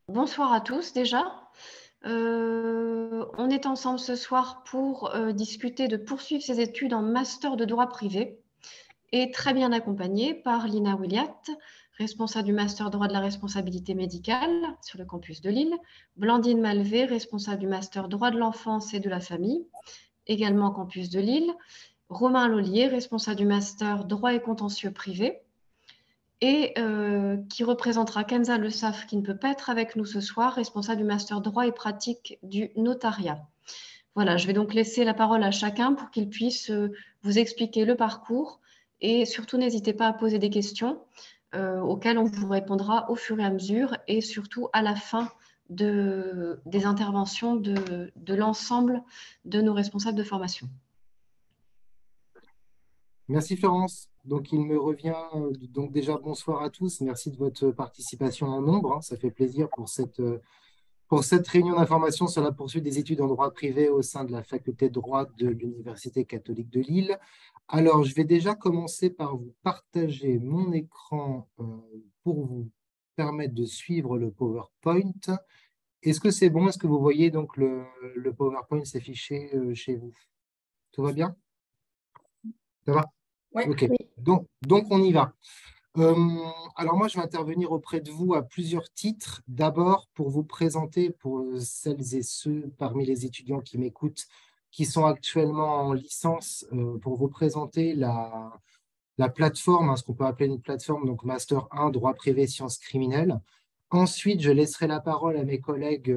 Bonsoir à tous déjà. On est ensemble ce soir pour discuter de poursuivre ses études en master de droit privé et très bien accompagné par Lina Williat, responsable du master droit de la responsabilité médicale sur le campus de Lille, Blandine Malvé, responsable du master droit de l'enfance et de la famille, également campus de Lille, Romain Lollier, responsable du master droit et contentieux privé, et qui représentera Kenza Le Saf, qui ne peut pas être avec nous ce soir, responsable du master droit et pratique du notariat. Voilà, je vais donc laisser la parole à chacun pour qu'il puisse vous expliquer le parcours et surtout n'hésitez pas à poser des questions auxquelles on vous répondra au fur et à mesure et surtout à la fin des interventions de l'ensemble de nos responsables de formation. Merci Florence. Donc il me revient donc déjà bonsoir à tous. Merci de votre participation en nombre, hein. Ça fait plaisir pour cette réunion d'information sur la poursuite des études en droit privé au sein de la faculté de droit de l'Université catholique de Lille. Alors je vais déjà commencer par vous partager mon écran pour vous permettre de suivre le PowerPoint. Est-ce que c'est bon? Est-ce que vous voyez donc le PowerPoint s'afficher chez vous? Tout va bien? Ça va? Ouais. Ok. Oui. Donc on y va. Euh, alors moi, je vais intervenir auprès de vous à plusieurs titres. D'abord, pour vous présenter, pour celles et ceux parmi les étudiants qui m'écoutent, qui sont actuellement en licence, pour vous présenter la plateforme, hein, ce qu'on peut appeler une plateforme, donc Master 1, droit privé, sciences criminelles. Ensuite, je laisserai la parole à mes collègues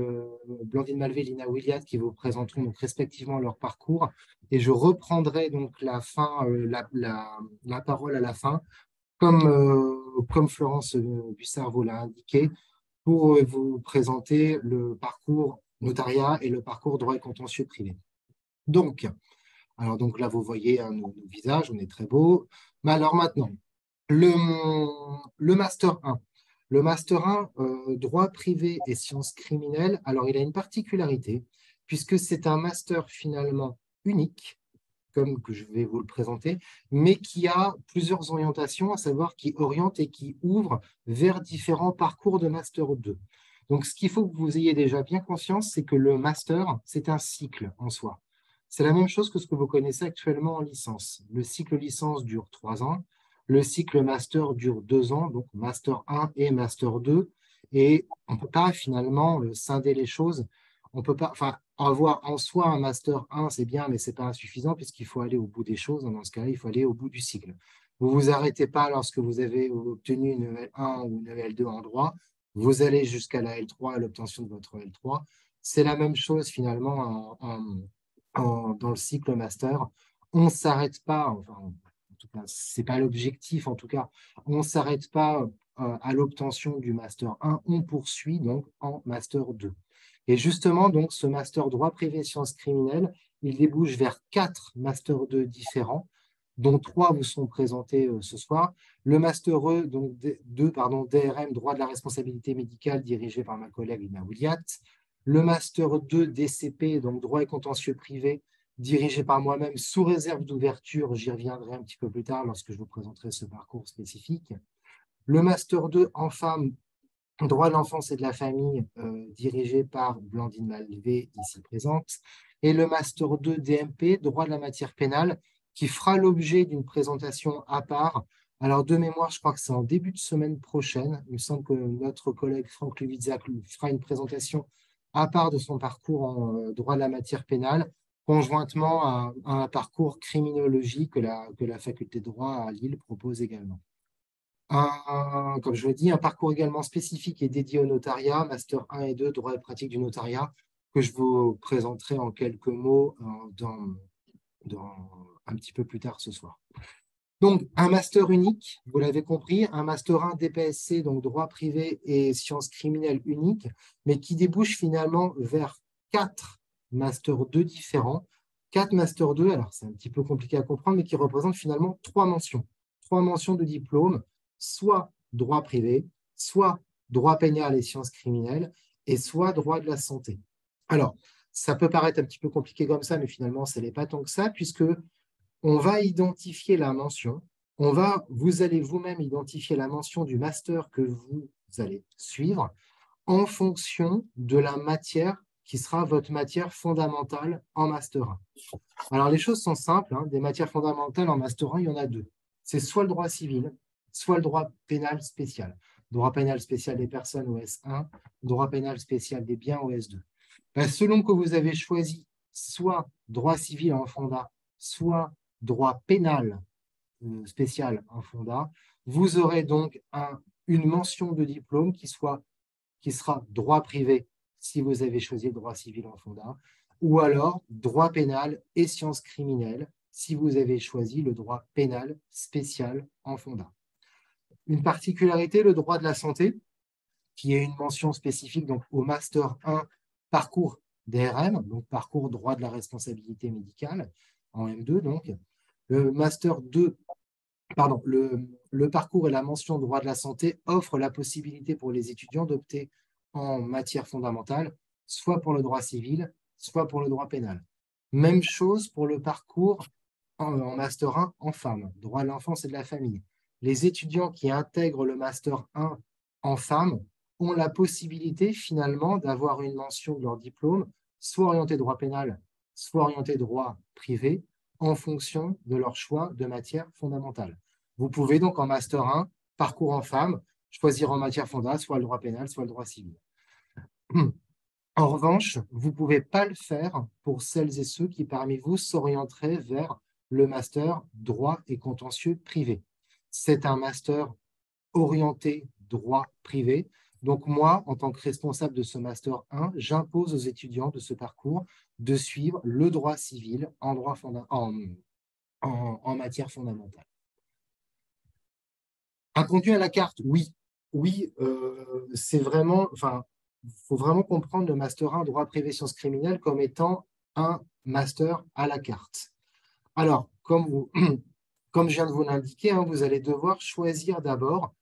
Blandine Malvé et Lina Williat qui vous présenteront donc respectivement leur parcours. Et je reprendrai donc la parole à la fin comme Florence Bussard vous l'a indiqué, pour vous présenter le parcours notariat et le parcours droit et contentieux privé. Donc, donc là, vous voyez hein, nos visages, on est très beaux. Mais alors maintenant, le, le Master 1. Le Master 1, droit privé et sciences criminelles, alors il a une particularité, puisque c'est un master finalement unique comme que je vais vous le présenter, mais qui a plusieurs orientations, à savoir qui oriente et qui ouvre vers différents parcours de Master 2. Donc, ce qu'il faut que vous ayez déjà bien conscience, c'est que le Master, c'est un cycle en soi. C'est la même chose que ce que vous connaissez actuellement en licence. Le cycle licence dure 3 ans, le cycle Master dure 2 ans, donc Master 1 et Master 2, et on ne peut pas finalement scinder les choses. On peut pas, enfin, avoir en soi un Master 1, c'est bien, mais ce n'est pas insuffisant puisqu'il faut aller au bout des choses. Dans ce cas-là, il faut aller au bout du cycle. Vous ne vous arrêtez pas lorsque vous avez obtenu une L1 ou une L2 en droit. Vous allez jusqu'à la L3, à l'obtention de votre L3. C'est la même chose finalement dans le cycle master. On ne s'arrête pas, enfin, en tout cas, ce n'est pas l'objectif en tout cas, on ne s'arrête pas à l'obtention du Master 1, on poursuit donc en Master 2. Et justement, donc, ce master droit privé sciences criminelles, il débouche vers 4 masters 2 différents, dont 3 vous sont présentés ce soir. Le master E, donc 2, pardon, DRM, droit de la responsabilité médicale, dirigé par ma collègue Lina Williat. Le master 2 DCP, donc droit et contentieux privé, dirigé par moi-même sous réserve d'ouverture. J'y reviendrai un petit peu plus tard lorsque je vous présenterai ce parcours spécifique. Le master 2 en femme, droit de l'enfance et de la famille, dirigé par Blandine Malvé, ici présente, et le Master 2 DMP, droit de la matière pénale, qui fera l'objet d'une présentation à part. Alors, de mémoire, je crois que c'est en début de semaine prochaine. Il me semble que notre collègue Franck Levitzac fera une présentation à part de son parcours en droit de la matière pénale, conjointement à un parcours criminologie que la faculté de droit à Lille propose également. Comme je l'ai dit, un parcours également spécifique et dédié au notariat, Master 1 et 2, droit et pratique du notariat, que je vous présenterai en quelques mots un petit peu plus tard ce soir. Donc, un master unique, vous l'avez compris, un master 1 DPSC, donc droit privé et sciences criminelles uniques, mais qui débouche finalement vers 4 master 2 différents. 4 master 2, alors c'est un petit peu compliqué à comprendre, mais qui représentent finalement 3 mentions. 3 mentions de diplôme, soit droit privé, soit droit pénal et sciences criminelles, et soit droit de la santé. Alors, ça peut paraître un petit peu compliqué comme ça, mais finalement, ce n'est pas tant que ça, puisque on va identifier la mention, vous allez vous-même identifier la mention du master que vous allez suivre. en fonction de la matière qui sera votre matière fondamentale en Master 1. Alors, les choses sont simples, hein. Des matières fondamentales en Master 1, il y en a deux. C'est soit le droit civil, soit le droit pénal spécial. Droit pénal spécial des personnes au S1, droit pénal spécial des biens au S2. Ben, selon que vous avez choisi soit droit civil en fonda, soit droit pénal spécial en fonda, vous aurez donc une mention de diplôme qui sera droit privé si vous avez choisi le droit civil en fonda, ou alors droit pénal et sciences criminelles si vous avez choisi le droit pénal spécial en fonda. Une particularité, le droit de la santé, qui est une mention spécifique donc, au Master 1 parcours DRM, donc parcours droit de la responsabilité médicale, en M2 donc. Le Master 2, pardon, le parcours et la mention droit de la santé offrent la possibilité pour les étudiants d'opter en matière fondamentale, soit pour le droit civil, soit pour le droit pénal. Même chose pour le parcours en Master 1 en femmes, droit de l'enfance et de la famille. Les étudiants qui intègrent le Master 1 en femmes ont la possibilité finalement d'avoir une mention de leur diplôme, soit orienté droit pénal, soit orienté droit privé, en fonction de leur choix de matière fondamentale. Vous pouvez donc en Master 1, parcours en femmes, choisir en matière fondamentale, soit le droit pénal, soit le droit civil. En revanche, vous ne pouvez pas le faire pour celles et ceux qui parmi vous s'orienteraient vers le master droit et contentieux privé. C'est un master orienté droit privé. Donc moi, en tant que responsable de ce master 1, j'impose aux étudiants de ce parcours de suivre le droit civil en matière fondamentale. Un contenu à la carte, oui. Oui, c'est vraiment, enfin, il faut vraiment comprendre le master 1 droit privé sciences criminelles comme étant un master à la carte. Alors, comme je viens de vous l'indiquer, hein, vous allez devoir choisir d'abord,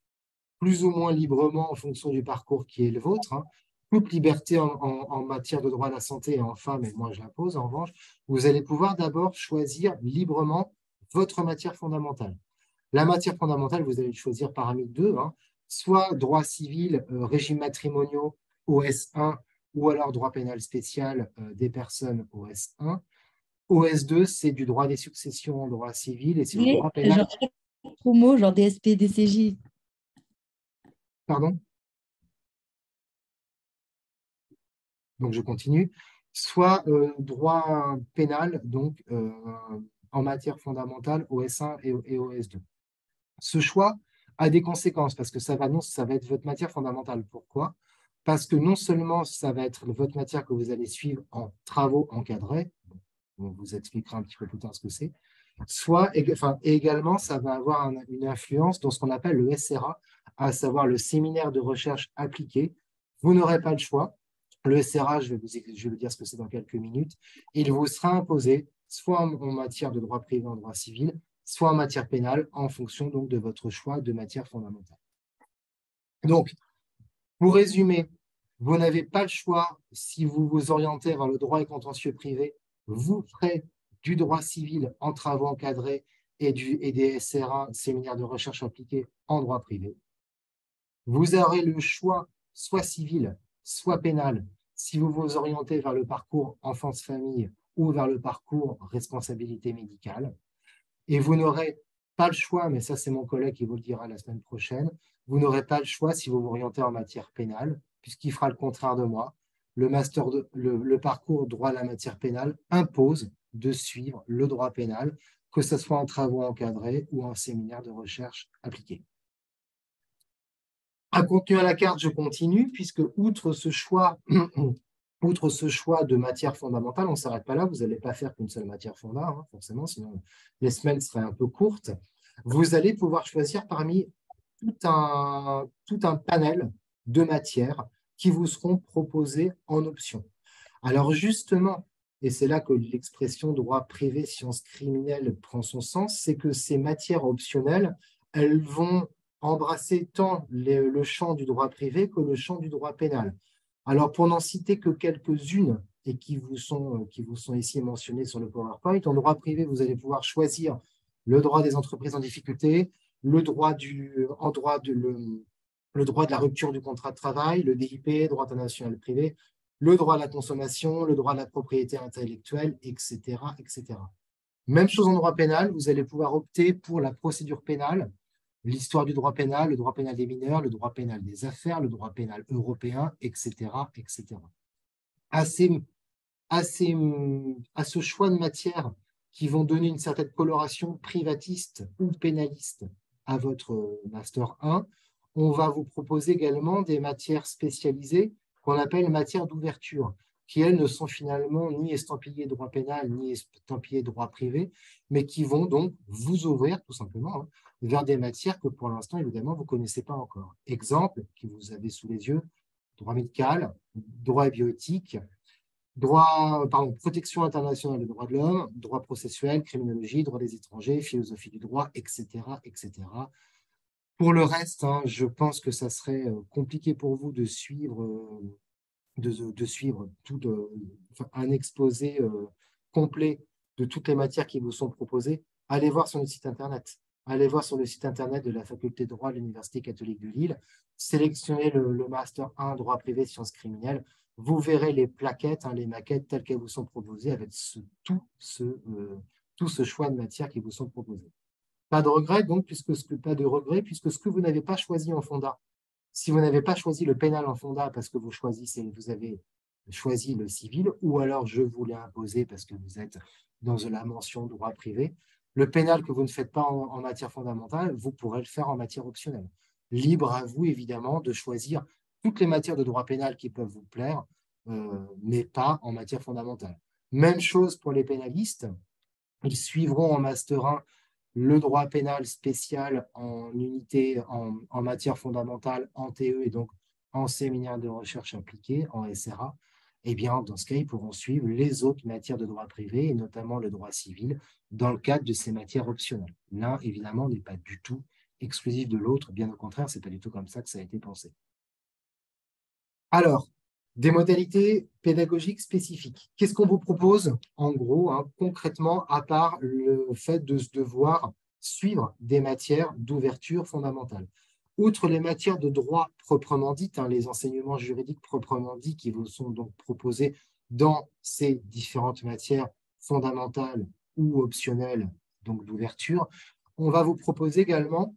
plus ou moins librement en fonction du parcours qui est le vôtre, hein, toute liberté en matière de droit à la santé et en femmes, et moi je l'impose en revanche, vous allez pouvoir d'abord choisir librement votre matière fondamentale. La matière fondamentale, vous allez choisir parmi deux, hein, soit droit civil, régime matrimoniaux OS1, ou alors droit pénal spécial des personnes OS1. OS2, c'est du droit des successions en droit civil et c'est du droit pénal. Genre promo, genre DSP, DCJ. Pardon? Donc je continue. Soit droit pénal, donc en matière fondamentale, OS1 et OS2. Ce choix a des conséquences parce que ça va être votre matière fondamentale. Pourquoi? Parce que non seulement ça va être votre matière que vous allez suivre en travaux encadrés, on vous expliquera un petit peu plus tard ce que c'est, et également ça va avoir une influence dans ce qu'on appelle le SRA, à savoir le séminaire de recherche appliquée. Vous n'aurez pas le choix. Le SRA, je vais vous dire ce que c'est dans quelques minutes. Il vous sera imposé soit en matière de droit privé, en droit civil, soit en matière pénale, en fonction donc de votre choix de matière fondamentale. Donc, pour résumer, vous n'avez pas le choix si vous vous orientez vers le droit et contentieux privé, vous ferez du droit civil en travaux encadrés et des SRA, séminaires de recherche appliqués en droit privé. Vous aurez le choix soit civil, soit pénal, si vous vous orientez vers le parcours enfance-famille ou vers le parcours responsabilité médicale. Et vous n'aurez pas le choix, mais ça c'est mon collègue qui vous le dira la semaine prochaine, vous n'aurez pas le choix si vous vous orientez en matière pénale, puisqu'il fera le contraire de moi. Le parcours droit à la matière pénale impose de suivre le droit pénal, que ce soit en travaux encadrés ou en séminaire de recherche appliquée. Un contenu à la carte, je continue, puisque outre ce choix de matière fondamentale, on ne s'arrête pas là, vous n'allez pas faire qu'une seule matière fondamentale, hein, forcément, sinon les semaines seraient un peu courtes. Vous allez pouvoir choisir parmi tout un panel de matières qui vous seront proposées en option. Alors justement, et c'est là que l'expression droit privé, sciences criminelles prend son sens, c'est que ces matières optionnelles, elles vont embrasser tant le champ du droit privé que le champ du droit pénal. Alors, pour n'en citer que quelques-unes, et qui vous sont ici mentionnées sur le PowerPoint, en droit privé, vous allez pouvoir choisir le droit des entreprises en difficulté, le droit le droit de la rupture du contrat de travail, le DIP, droit international privé, le droit à la consommation, le droit à la propriété intellectuelle, etc., etc. Même chose en droit pénal, vous allez pouvoir opter pour la procédure pénale, l'histoire du droit pénal, le droit pénal des mineurs, le droit pénal des affaires, le droit pénal européen, etc., etc. À ce choix de matières qui vont donner une certaine coloration privatiste ou pénaliste à votre Master 1, on va vous proposer également des matières spécialisées qu'on appelle matières d'ouverture, qui elles ne sont finalement ni estampillées droit pénal, ni estampillées droit privé, mais qui vont donc vous ouvrir tout simplement vers des matières que pour l'instant, évidemment, vous ne connaissez pas encore. Exemple que vous avez sous les yeux, droit médical, droit bioéthique, protection internationale des droits de l'homme, droit processuel, criminologie, droit des étrangers, philosophie du droit, etc., etc. Pour le reste, je pense que ça serait compliqué pour vous de suivre, un exposé complet de toutes les matières qui vous sont proposées. Allez voir sur le site Internet. Allez voir sur le site Internet de la Faculté de droit de l'Université catholique de Lille. Sélectionnez le Master 1 droit privé sciences criminelles. Vous verrez les plaquettes, les maquettes telles qu'elles vous sont proposées avec tout ce choix de matières qui vous sont proposées. Pas de regret, donc, puisque ce que vous n'avez pas choisi en fonda, si vous n'avez pas choisi le pénal en fonda parce que vous avez choisi le civil, ou alors je vous l'ai imposé parce que vous êtes dans la mention droit privé, le pénal que vous ne faites pas en matière fondamentale, vous pourrez le faire en matière optionnelle. Libre à vous, évidemment, de choisir toutes les matières de droit pénal qui peuvent vous plaire, mais pas en matière fondamentale. Même chose pour les pénalistes. Ils suivront en Master 1 le droit pénal spécial en unité en matière fondamentale, en TE et donc en séminaire de recherche appliquée, en SRA. Eh bien, dans ce cas, ils pourront suivre les autres matières de droit privé, et notamment le droit civil, dans le cadre de ces matières optionnelles. L'un, évidemment, n'est pas du tout exclusif de l'autre, bien au contraire, ce n'est pas du tout comme ça que ça a été pensé. Alors, des modalités pédagogiques spécifiques. Qu'est-ce qu'on vous propose, en gros, concrètement, à part le fait de devoir suivre des matières d'ouverture fondamentale? Outre les matières de droit proprement dites, les enseignements juridiques proprement dits qui vous sont donc proposés dans ces différentes matières fondamentales ou optionnelles, donc d'ouverture, on va vous proposer également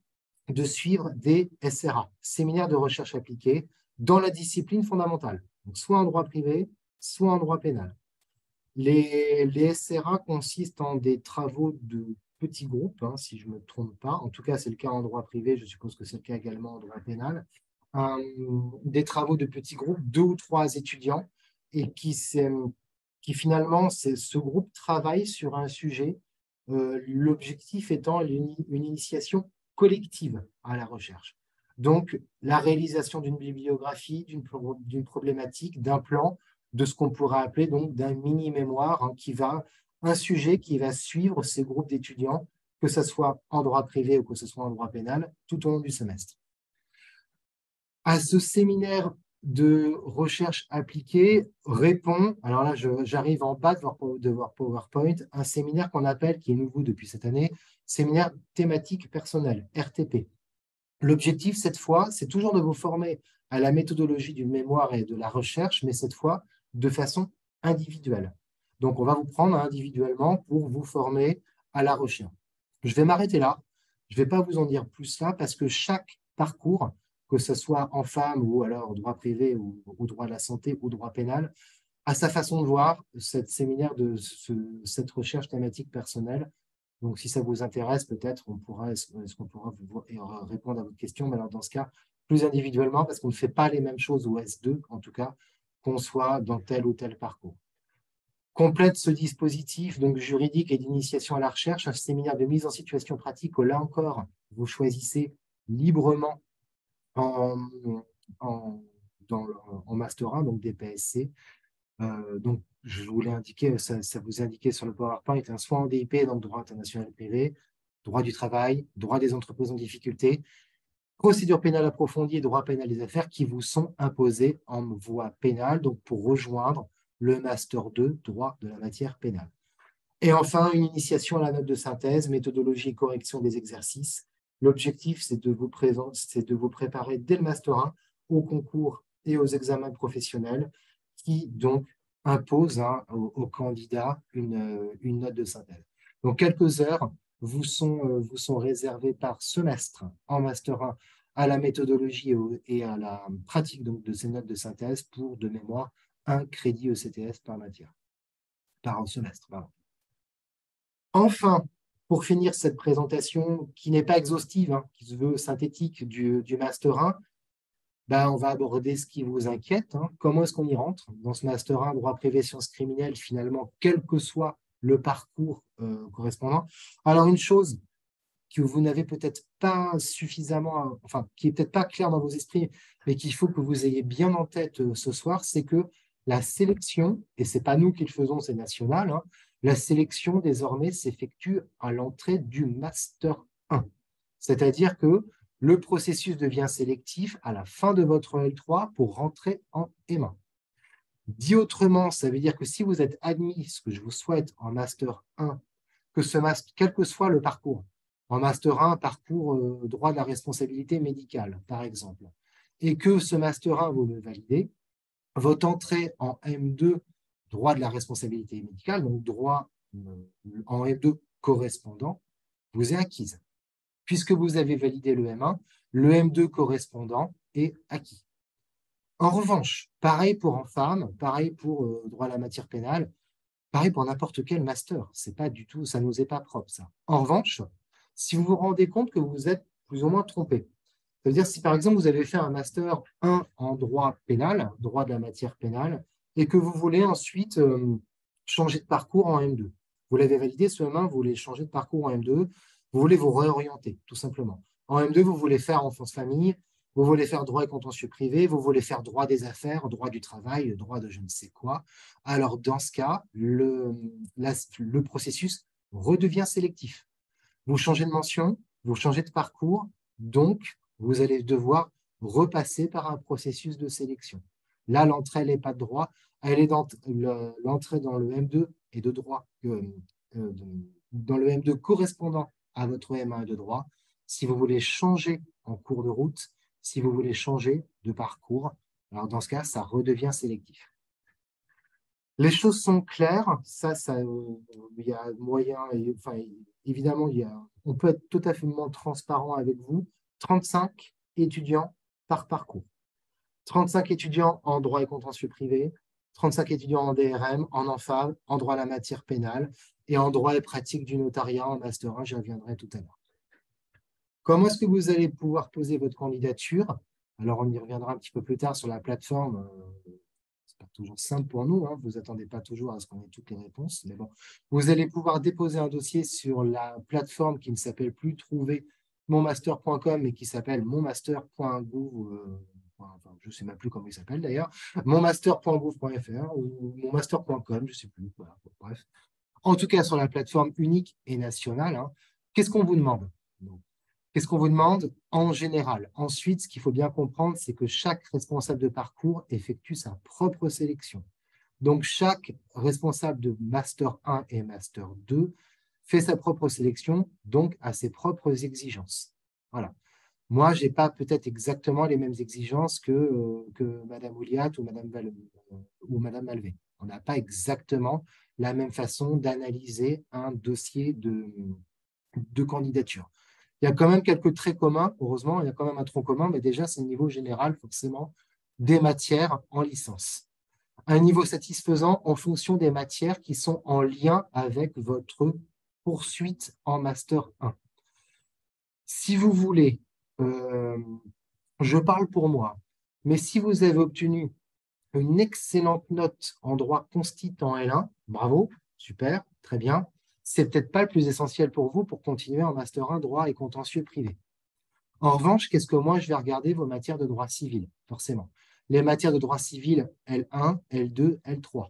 de suivre des SRA, séminaires de recherche appliquée, dans la discipline fondamentale, donc soit en droit privé, soit en droit pénal. Les SRA consistent en des travaux de petits groupes, si je ne me trompe pas. En tout cas, c'est le cas en droit privé, je suppose que c'est le cas également en droit pénal. Des travaux de petits groupes, 2 ou 3 étudiants, et qui finalement, ce groupe travaille sur un sujet, l'objectif étant une initiation collective à la recherche. Donc, la réalisation d'une bibliographie, d'une problématique, d'un plan, de ce qu'on pourrait appeler donc d'un mini-mémoire, un sujet qui va suivre ces groupes d'étudiants, que ce soit en droit privé ou que ce soit en droit pénal, tout au long du semestre. À ce séminaire de recherche appliquée répond, alors là j'arrive en bas de voir PowerPoint, un séminaire qu'on appelle, qui est nouveau depuis cette année, séminaire thématique personnelle, RTP. L'objectif, cette fois, c'est toujours de vous former à la méthodologie du mémoire et de la recherche, mais cette fois, de façon individuelle. Donc, on va vous prendre individuellement pour vous former à la recherche. Je vais m'arrêter là. Je ne vais pas vous en dire plus là, parce que chaque parcours, que ce soit en femme ou alors droit privé ou droit de la santé ou droit pénal, a sa façon de voir cette séminaire cette recherche thématique personnelle. Donc, si ça vous intéresse, peut-être est-ce qu'on pourra répondre à votre question, mais alors dans ce cas, plus individuellement, parce qu'on ne fait pas les mêmes choses au S2, en tout cas, qu'on soit dans tel ou tel parcours. Complète ce dispositif donc juridique et d'initiation à la recherche, un séminaire de mise en situation pratique où, là encore, vous choisissez librement en Master 1, donc des PSC. Donc, je voulais indiquer, ça vous indiquait sur le PowerPoint, soit en DIP, donc droit international privé, droit du travail, droit des entreprises en difficulté, procédure pénale approfondie et droit pénal des affaires qui vous sont imposés en voie pénale, donc pour rejoindre le Master 2, droit de la matière pénale. Et enfin, une initiation à la note de synthèse, méthodologie et correction des exercices, L'objectif, c'est de vous préparer dès le Master 1 aux concours et aux examens professionnels qui, donc, imposent aux candidats une note de synthèse. Donc, quelques heures vous sont réservées par semestre en Master 1 à la méthodologie et à la pratique donc, de ces notes de synthèse pour, de mémoire, un crédit ECTS par matière, par semestre. Pardon. Enfin, pour finir cette présentation qui n'est pas exhaustive, qui se veut synthétique du Master 1, on va aborder ce qui vous inquiète. Comment est-ce qu'on y rentre dans ce Master 1, droit privé, sciences criminelles, finalement, quel que soit le parcours correspondant. Alors, une chose que vous n'avez peut-être pas suffisamment, enfin, qui n'est peut-être pas claire dans vos esprits, mais qu'il faut que vous ayez bien en tête ce soir, c'est que la sélection, et ce n'est pas nous qui le faisons, c'est national, la sélection désormais s'effectue à l'entrée du Master 1. C'est-à-dire que le processus devient sélectif à la fin de votre L3 pour rentrer en M1. Dit autrement, ça veut dire que si vous êtes admis, ce que je vous souhaite, en Master 1, quel que soit le parcours, en Master 1, parcours droit de la responsabilité médicale, par exemple, et que ce Master 1, vous le validez, votre entrée en M2, droit de la responsabilité médicale, donc droit en M2 correspondant, vous est acquise. Puisque vous avez validé le M1, le M2 correspondant est acquis. En revanche, pareil pour en femme, pareil pour droit à la matière pénale, pareil pour n'importe quel master. C'est pas du tout, ça nous est pas propre, ça. En revanche, si vous vous rendez compte que vous êtes plus ou moins trompé, ça veut dire si par exemple vous avez fait un master 1 en droit pénal, droit de la matière pénale, et que vous voulez ensuite changer de parcours en M2. Vous l'avez validé ce M1, vous voulez changer de parcours en M2, vous voulez vous réorienter, tout simplement. En M2, vous voulez faire enfance-famille, vous voulez faire droit et contentieux privé, vous voulez faire droit des affaires, droit du travail, droit de je ne sais quoi. Alors, dans ce cas, le processus redevient sélectif. Vous changez de mention, vous changez de parcours, donc vous allez devoir repasser par un processus de sélection. Là, l'entrée, elle n'est pas de droit, elle est l'entrée dans le M2 et de droit, dans le M2 correspondant à votre M1 de droit. Si vous voulez changer en cours de route, si vous voulez changer de parcours, alors dans ce cas, ça redevient sélectif. Les choses sont claires, il y a moyen, évidemment, on peut être tout à fait transparent avec vous. 35 étudiants par parcours. 35 étudiants en droit et contentieux privé, 35 étudiants en DRM, en ENFAV, en droit à la matière pénale et en droit et pratique du notariat en Master 1, j'y reviendrai tout à l'heure. Comment est-ce que vous allez pouvoir poser votre candidature? Alors, on y reviendra un petit peu plus tard sur la plateforme. C'est pas toujours simple pour nous, vous n'attendez pas toujours à ce qu'on ait toutes les réponses, mais bon, vous allez pouvoir déposer un dossier sur la plateforme qui ne s'appelle plus trouver monmaster.com mais qui s'appelle monmaster.gouv, je ne sais même plus comment il s'appelle d'ailleurs, monmaster.gouv.fr ou monmaster.com, je ne sais plus, voilà, bref. En tout cas, sur la plateforme unique et nationale, qu'est-ce qu'on vous demande? Qu'est-ce qu'on vous demande en général? Ensuite, ce qu'il faut bien comprendre, c'est que chaque responsable de parcours effectue sa propre sélection. Donc, chaque responsable de Master 1 et Master 2 fait sa propre sélection, donc a ses propres exigences. Voilà. Moi, je n'ai pas peut-être exactement les mêmes exigences que Mme Ouliat ou Mme Malvé. On n'a pas exactement la même façon d'analyser un dossier de candidature. Il y a quand même quelques traits communs, heureusement, il y a quand même un tronc commun, mais déjà, c'est le niveau général, forcément, des matières en licence. Un niveau satisfaisant en fonction des matières qui sont en lien avec votre poursuite en Master 1. Si vous voulez, je parle pour moi, mais si vous avez obtenu une excellente note en droit constit en L1, bravo, super, très bien. C'est peut-être pas le plus essentiel pour vous pour continuer en Master 1 droit et contentieux privé. En revanche, qu'est-ce que moi je vais regarder? Vos matières de droit civil, forcément. Les matières de droit civil L1, L2, L3.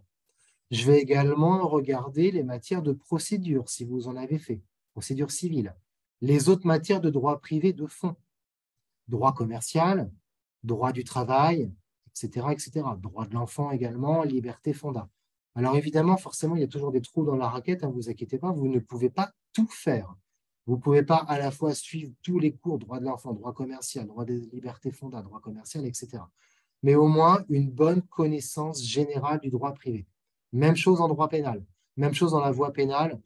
Je vais également regarder les matières de procédure, si vous en avez fait, procédure civile. Les autres matières de droit privé de fond, droit commercial, droit du travail, etc., etc. Droit de l'enfant également, liberté fonda. Alors évidemment, forcément, il y a toujours des trous dans la raquette, ne vous inquiétez pas, vous ne pouvez pas tout faire. Vous ne pouvez pas à la fois suivre tous les cours, droit de l'enfant, droit commercial, droit des libertés fondamentales, droit commercial, etc. Mais au moins une bonne connaissance générale du droit privé. Même chose en droit pénal, même chose dans la voie pénale,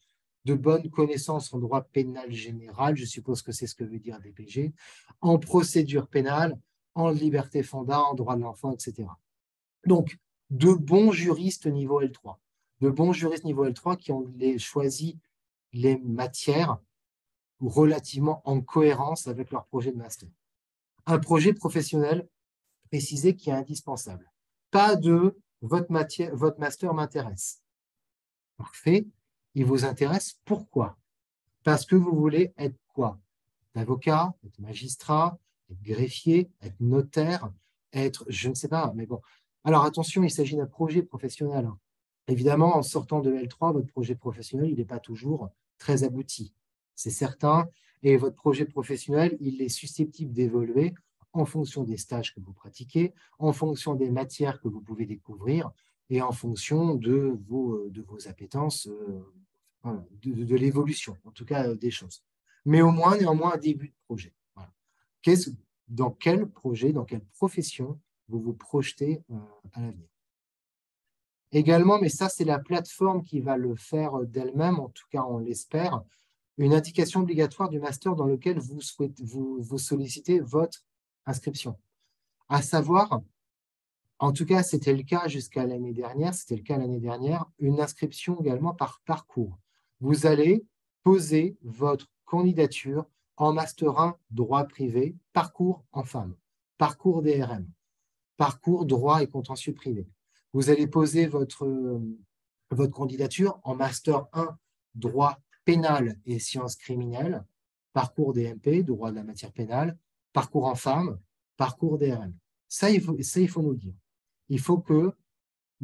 de bonnes connaissances en droit pénal général, je suppose que c'est ce que veut dire DPG, en procédure pénale, en liberté fondamentale, en droit de l'enfant, etc. Donc, de bons juristes niveau L3, de bons juristes niveau L3 qui ont choisi les matières relativement en cohérence avec leur projet de master. Un projet professionnel précisé qui est indispensable. Pas de votre master m'intéresse. Parfait. Il vous intéresse pourquoi? Parce que vous voulez être quoi? Avocat, être magistrat, être greffier, être notaire, être, je ne sais pas, mais bon. Alors attention, il s'agit d'un projet professionnel. Évidemment, en sortant de L3, votre projet professionnel, il n'est pas toujours très abouti. C'est certain. Et votre projet professionnel, il est susceptible d'évoluer en fonction des stages que vous pratiquez, en fonction des matières que vous pouvez découvrir et en fonction de vos appétences, de l'évolution, en tout cas des choses. Mais au moins, néanmoins, un début de projet. Voilà. Dans quel projet, dans quelle profession vous vous projetez à l'avenir? Également, mais ça, c'est la plateforme qui va le faire d'elle-même, en tout cas, on l'espère, une indication obligatoire du master dans lequel vous sollicitez votre inscription. À savoir, en tout cas, c'était le cas jusqu'à l'année dernière, une inscription également par parcours. Vous allez poser votre candidature en Master 1 droit privé, parcours en femmes, parcours DRM, parcours droit et contentieux privé. Vous allez poser votre candidature en Master 1 droit pénal et sciences criminelles, parcours DMP, droit de la matière pénale, parcours en femmes, parcours DRM. Ça, il faut nous le dire. Il faut que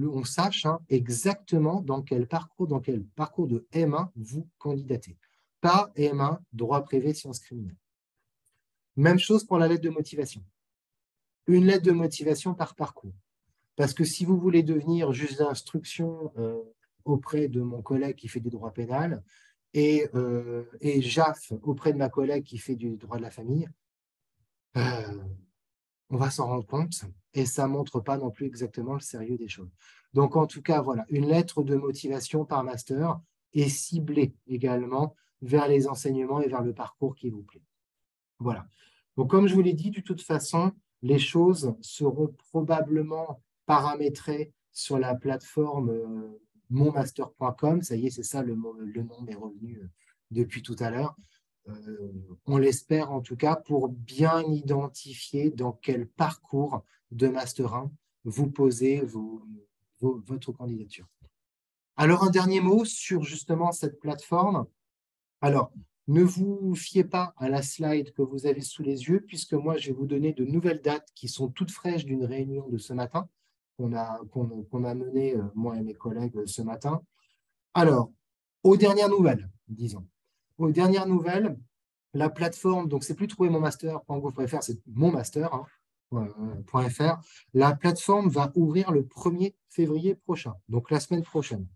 on sache exactement dans quel parcours de M1 vous candidatez. Pas M1, droit privé, sciences criminelles. Même chose pour la lettre de motivation. Une lettre de motivation par parcours. Parce que si vous voulez devenir juge d'instruction auprès de mon collègue qui fait du droit pénal et JAF auprès de ma collègue qui fait du droit de la famille, on va s'en rendre compte et ça ne montre pas non plus exactement le sérieux des choses. Donc, en tout cas, voilà, une lettre de motivation par master est ciblée également vers les enseignements et vers le parcours qui vous plaît. Voilà. Donc, comme je vous l'ai dit, de toute façon, les choses seront probablement paramétrées sur la plateforme monmaster.com. Ça y est, c'est ça, le nom m'est revenu depuis tout à l'heure. On l'espère en tout cas pour bien identifier dans quel parcours de Master 1 vous posez votre candidature. Alors, un dernier mot sur justement cette plateforme. Alors, ne vous fiez pas à la slide que vous avez sous les yeux, puisque moi, je vais vous donner de nouvelles dates qui sont toutes fraîches d'une réunion de ce matin, qu'on a menée, moi et mes collègues, ce matin. Alors, aux dernières nouvelles, disons. Aux dernières nouvelles, la plateforme, donc c'est plus trouver mon master.gouv.fr, c'est monmaster.fr. La plateforme va ouvrir le 1er février prochain, donc la semaine prochaine.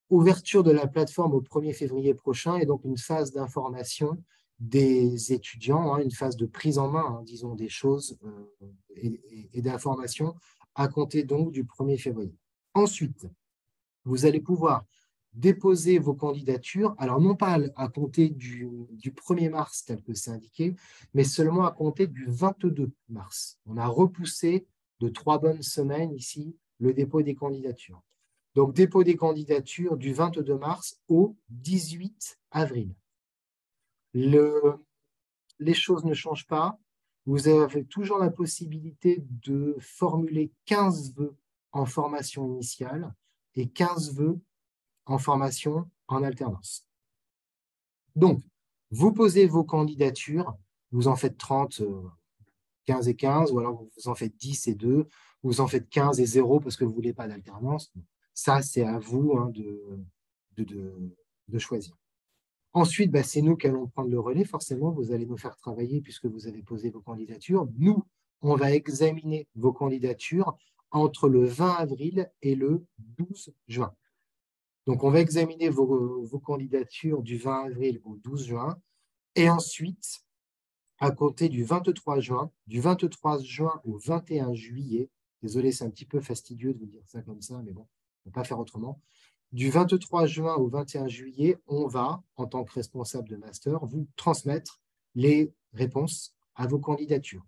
Ouverture de la plateforme au 1er février prochain et donc une phase d'information des étudiants, une phase de prise en main, disons, des choses et d'information à compter donc du 1er février. Ensuite, vous allez pouvoir déposer vos candidatures, alors non pas à compter du 1er mars tel que c'est indiqué, mais seulement à compter du 22 mars. On a repoussé de 3 bonnes semaines ici le dépôt des candidatures. Donc, dépôt des candidatures du 22 mars au 18 avril. Les choses ne changent pas. Vous avez toujours la possibilité de formuler 15 vœux en formation initiale et 15 vœux en formation en alternance. Donc, vous posez vos candidatures, vous en faites 30, 15 et 15, ou alors vous en faites 10 et 2, vous en faites 15 et 0 parce que vous ne voulez pas d'alternance. Ça, c'est à vous de choisir. Ensuite, c'est nous qui allons prendre le relais. Forcément, vous allez nous faire travailler puisque vous avez posé vos candidatures. Nous, on va examiner vos candidatures entre le 20 avril et le 12 juin. Donc, on va examiner vos candidatures du 20 avril au 12 juin. Et ensuite, à compter du 23 juin au 21 juillet, désolé, c'est un petit peu fastidieux de vous dire ça comme ça, mais bon, on ne peut pas faire autrement. Du 23 juin au 21 juillet, on va, en tant que responsable de master, vous transmettre les réponses à vos candidatures.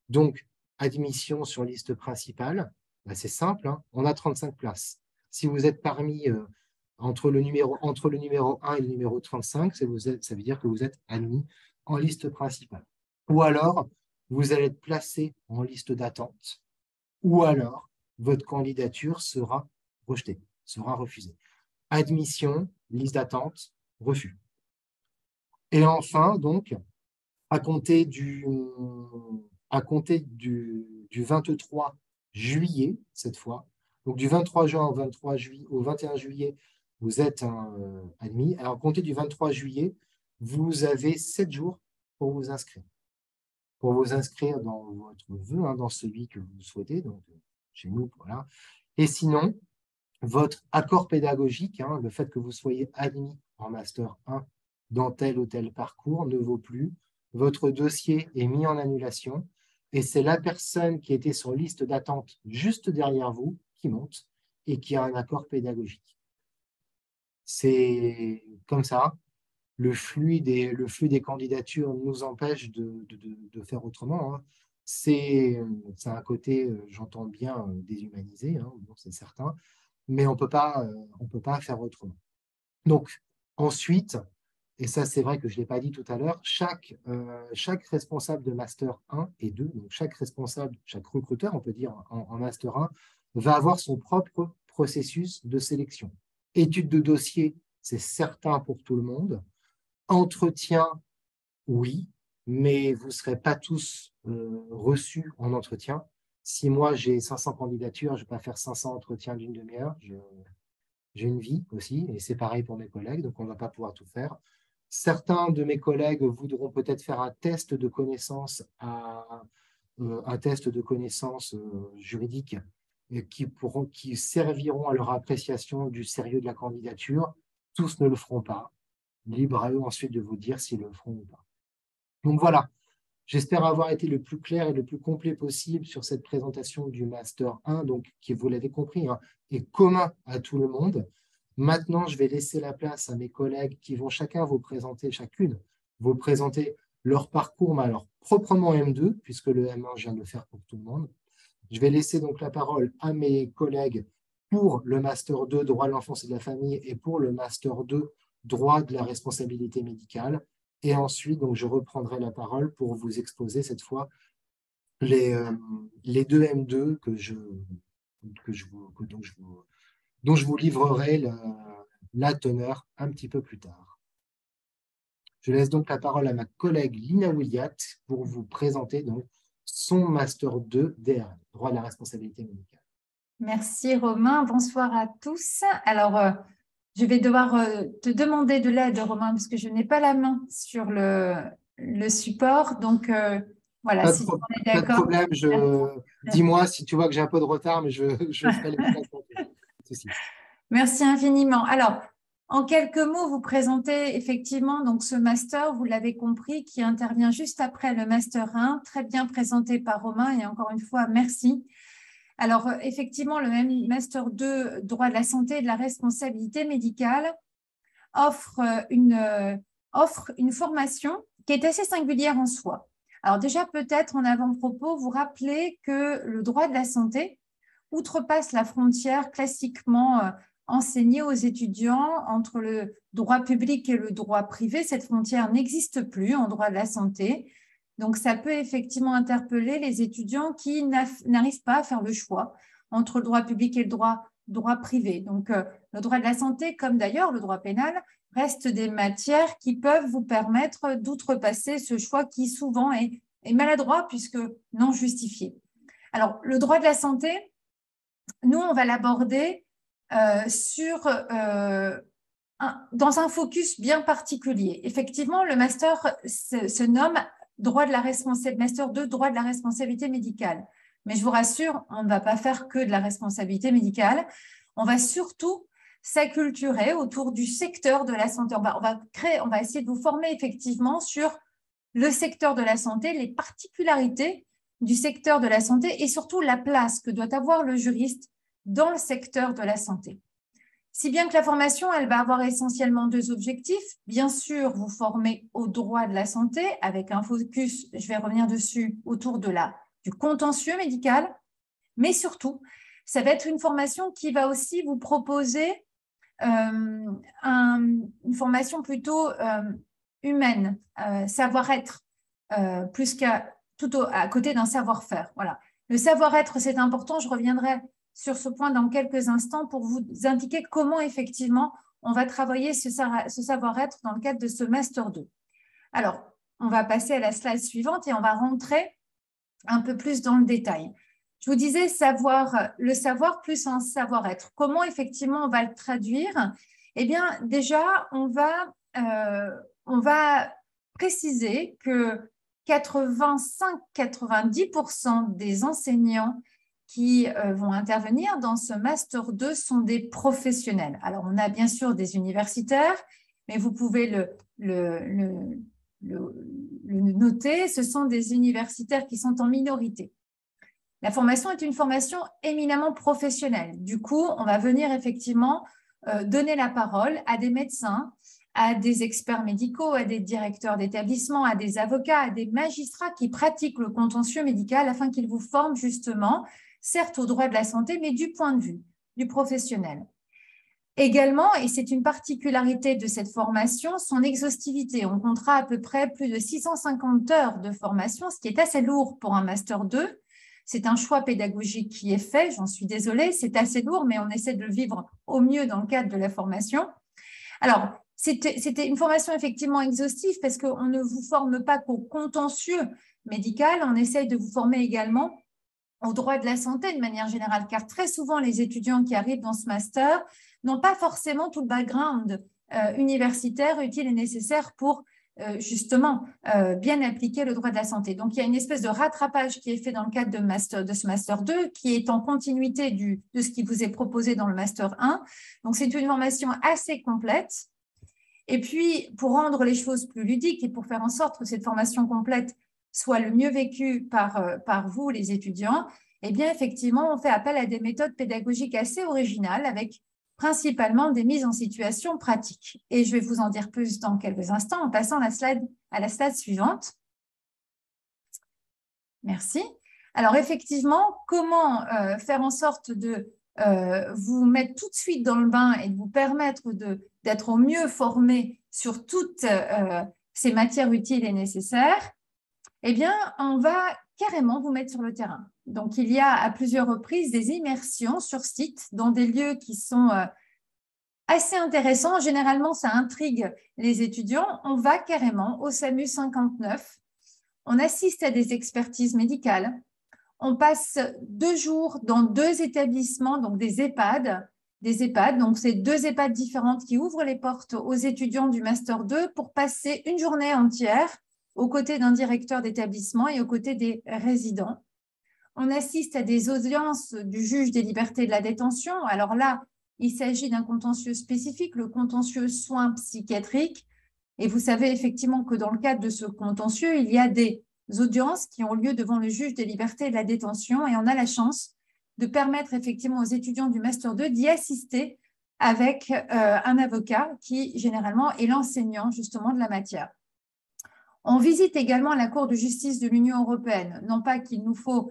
Donc, admission sur liste principale, bah, c'est simple, hein, on a 35 places. Si vous êtes parmi entre le numéro 1 et le numéro 35, ça veut dire que vous êtes admis en liste principale. Ou alors, vous allez être placé en liste d'attente, ou alors, votre candidature sera rejetée, sera refusée. Admission, liste d'attente, refus. Et enfin, donc, à compter du 23 juillet, cette fois, donc du 23 juin au 21 juillet, vous êtes admis. Alors, à compter du 23 juillet, vous avez 7 jours pour vous inscrire. Pour vous inscrire dans votre vœu, hein, dans celui que vous souhaitez, donc chez nous, voilà. Et sinon, votre accord pédagogique, hein, le fait que vous soyez admis en Master 1 dans tel ou tel parcours ne vaut plus. Votre dossier est mis en annulation et c'est la personne qui était sur liste d'attente juste derrière vous qui monte et qui a un accord pédagogique. C'est comme ça. Le flux des candidatures nous empêche de faire autrement, hein. C'est un côté, j'entends bien, déshumanisé, hein, c'est certain, mais on peut pas faire autrement. Donc, ensuite, et ça c'est vrai que je ne l'ai pas dit tout à l'heure, chaque responsable de Master 1 et 2, donc chaque recruteur, on peut dire, en Master 1, va avoir son propre processus de sélection. Étude de dossier, c'est certain pour tout le monde. Entretien, oui, mais vous ne serez pas tous reçus en entretien. Si moi, j'ai 500 candidatures, je ne vais pas faire 500 entretiens d'une demi-heure. J'ai une vie aussi, et c'est pareil pour mes collègues, donc on ne va pas pouvoir tout faire. Certains de mes collègues voudront peut-être faire un test de connaissances juridiques qui serviront à leur appréciation du sérieux de la candidature. Tous ne le feront pas. Libre à eux ensuite de vous dire s'ils le feront ou pas. Donc voilà, j'espère avoir été le plus clair et le plus complet possible sur cette présentation du Master 1, donc qui, vous l'avez compris, hein, est commun à tout le monde. Maintenant, je vais laisser la place à mes collègues qui vont chacune vous présenter leur parcours, mais alors proprement M2, puisque le M1, je viens de le faire pour tout le monde. Je vais laisser donc la parole à mes collègues pour le Master 2, droit de l'enfance et de la famille, et pour le Master 2, droit de la responsabilité médicale. Et ensuite, donc, je reprendrai la parole pour vous exposer cette fois les deux M2 dont je vous livrerai la teneur un petit peu plus tard. Je laisse donc la parole à ma collègue Lina Williat pour vous présenter donc son Master 2 DRM, droit de la responsabilité médicale. Merci Romain, bonsoir à tous. Alors, je vais devoir te demander de l'aide, Romain, parce que je n'ai pas la main sur le support. Donc, voilà, si on est d'accord. Pas de problème, dis-moi si tu vois que j'ai un peu de retard, mais je ferai les choses. Merci infiniment. Alors, en quelques mots, vous présentez effectivement donc, ce master, vous l'avez compris, qui intervient juste après le Master 1, très bien présenté par Romain, et encore une fois, merci. Alors, effectivement, le Master 2, droit de la santé et de la responsabilité médicale, offre une formation qui est assez singulière en soi. Alors déjà, peut-être en avant-propos, vous rappelez que le droit de la santé outrepasse la frontière classiquement enseignée aux étudiants entre le droit public et le droit privé. Cette frontière n'existe plus en droit de la santé. Donc, ça peut effectivement interpeller les étudiants qui n'arrivent pas à faire le choix entre le droit public et le droit privé. Donc, le droit de la santé, comme d'ailleurs le droit pénal, restent des matières qui peuvent vous permettre d'outrepasser ce choix qui souvent est maladroit puisque non justifié. Alors, le droit de la santé, nous, on va l'aborder dans un focus bien particulier. Effectivement, le master se nomme Master 2, droit de la responsabilité médicale. Mais je vous rassure, on ne va pas faire que de la responsabilité médicale. On va surtout s'acculturer autour du secteur de la santé. On va essayer de vous former effectivement sur le secteur de la santé, les particularités du secteur de la santé et surtout la place que doit avoir le juriste dans le secteur de la santé. Si bien que la formation, elle va avoir essentiellement 2 objectifs. Bien sûr, vous former au droit de la santé avec un focus, je vais revenir dessus, autour du contentieux médical, mais surtout, ça va être une formation qui va aussi vous proposer une formation plutôt humaine, savoir-être, plus qu'à côté d'un savoir-faire. Voilà. Le savoir-être, c'est important. Je reviendrai sur ce point dans quelques instants pour vous indiquer comment effectivement on va travailler ce savoir-être dans le cadre de ce Master 2. Alors, on va passer à la slide suivante et on va rentrer un peu plus dans le détail. Je vous disais le savoir plus un savoir-être. Comment effectivement on va le traduire? Eh bien, déjà, on va préciser que 85-90% des enseignants qui vont intervenir dans ce Master 2 sont des professionnels. Alors, on a bien sûr des universitaires, mais vous pouvez le noter, ce sont des universitaires qui sont en minorité. La formation est une formation éminemment professionnelle. Du coup, on va venir effectivement donner la parole à des médecins, à des experts médicaux, à des directeurs d'établissement, à des avocats, à des magistrats qui pratiquent le contentieux médical afin qu'ils vous forment justement, certes au droit de la santé, mais du point de vue du professionnel. Également, et c'est une particularité de cette formation, son exhaustivité. On comptera à peu près plus de 650 heures de formation, ce qui est assez lourd pour un Master 2. C'est un choix pédagogique qui est fait, j'en suis désolée, c'est assez lourd, mais on essaie de le vivre au mieux dans le cadre de la formation. Alors, c'était une formation effectivement exhaustive parce qu'on ne vous forme pas qu'au contentieux médical, on essaye de vous former également au droit de la santé de manière générale, car très souvent, les étudiants qui arrivent dans ce master n'ont pas forcément tout le background universitaire utile et nécessaire pour justement bien appliquer le droit de la santé. Donc, il y a une espèce de rattrapage qui est fait dans le cadre de ce Master 2 qui est en continuité de ce qui vous est proposé dans le Master 1. Donc, c'est une formation assez complète. Et puis, pour rendre les choses plus ludiques et pour faire en sorte que cette formation complète soit le mieux vécue par vous, les étudiants, eh bien, effectivement, on fait appel à des méthodes pédagogiques assez originales avec principalement des mises en situation pratiques. Et je vais vous en dire plus dans quelques instants en passant à la slide suivante. Merci. Alors, effectivement, comment faire en sorte de vous mettre tout de suite dans le bain et de vous permettre d'être au mieux formé sur toutes ces matières utiles et nécessaires? Eh bien, on va carrément vous mettre sur le terrain. Donc, il y a à plusieurs reprises des immersions sur site dans des lieux qui sont assez intéressants. Généralement, ça intrigue les étudiants. On va carrément au SAMU 59. On assiste à des expertises médicales. On passe 2 jours dans 2 établissements, donc des EHPAD. Donc, c'est 2 EHPAD différentes qui ouvrent les portes aux étudiants du Master 2 pour passer une journée entière aux côtés d'un directeur d'établissement et aux côtés des résidents. On assiste à des audiences du juge des libertés et de la détention. Alors là, il s'agit d'un contentieux spécifique, le contentieux soins psychiatriques. Et vous savez effectivement que dans le cadre de ce contentieux, il y a des audiences qui ont lieu devant le juge des libertés et de la détention. Et on a la chance de permettre effectivement aux étudiants du Master 2 d'y assister avec un avocat qui, généralement, est l'enseignant justement de la matière. On visite également la Cour de justice de l'Union européenne. Non pas qu'il nous faut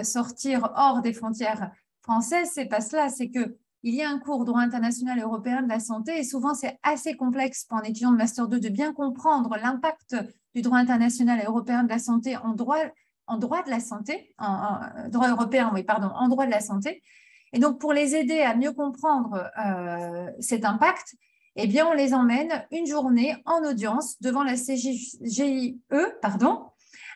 sortir hors des frontières françaises, c'est pas cela, c'est qu'il y a un cours droit international européen de la santé et souvent c'est assez complexe pour un étudiant de Master 2 de bien comprendre l'impact du droit international et européen de la santé en droit de la santé, en droit européen, oui, pardon, en droit de la santé. Et donc, pour les aider à mieux comprendre cet impact, eh bien, on les emmène une journée en audience devant la CJIE,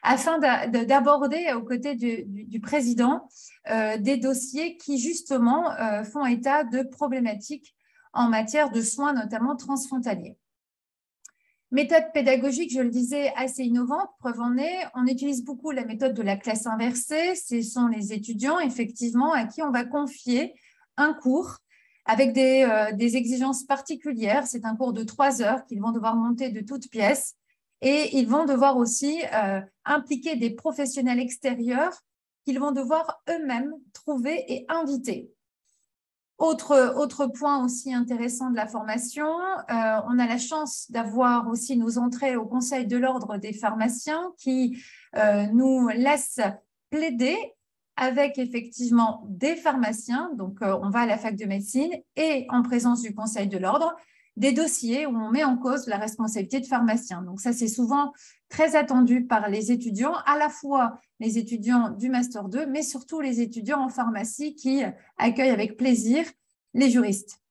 afin d'aborder aux côtés du président des dossiers qui, justement, font état de problématiques en matière de soins, notamment transfrontaliers. Méthode pédagogique, je le disais, assez innovante, preuve en est, on utilise beaucoup la méthode de la classe inversée. Ce sont les étudiants, effectivement, à qui on va confier un cours avec des exigences particulières. C'est un cours de 3 heures qu'ils vont devoir monter de toutes pièces et ils vont devoir aussi impliquer des professionnels extérieurs qu'ils vont devoir eux-mêmes trouver et inviter. Autre point aussi intéressant de la formation, on a la chance d'avoir aussi nos entrées au Conseil de l'Ordre des pharmaciens qui nous laissent plaider avec effectivement des pharmaciens, donc on va à la fac de médecine et en présence du Conseil de l'Ordre, des dossiers où on met en cause la responsabilité de pharmacien. Donc ça, c'est souvent très attendu par les étudiants, à la fois les étudiants du Master 2, mais surtout les étudiants en pharmacie qui accueillent avec plaisir les juristes.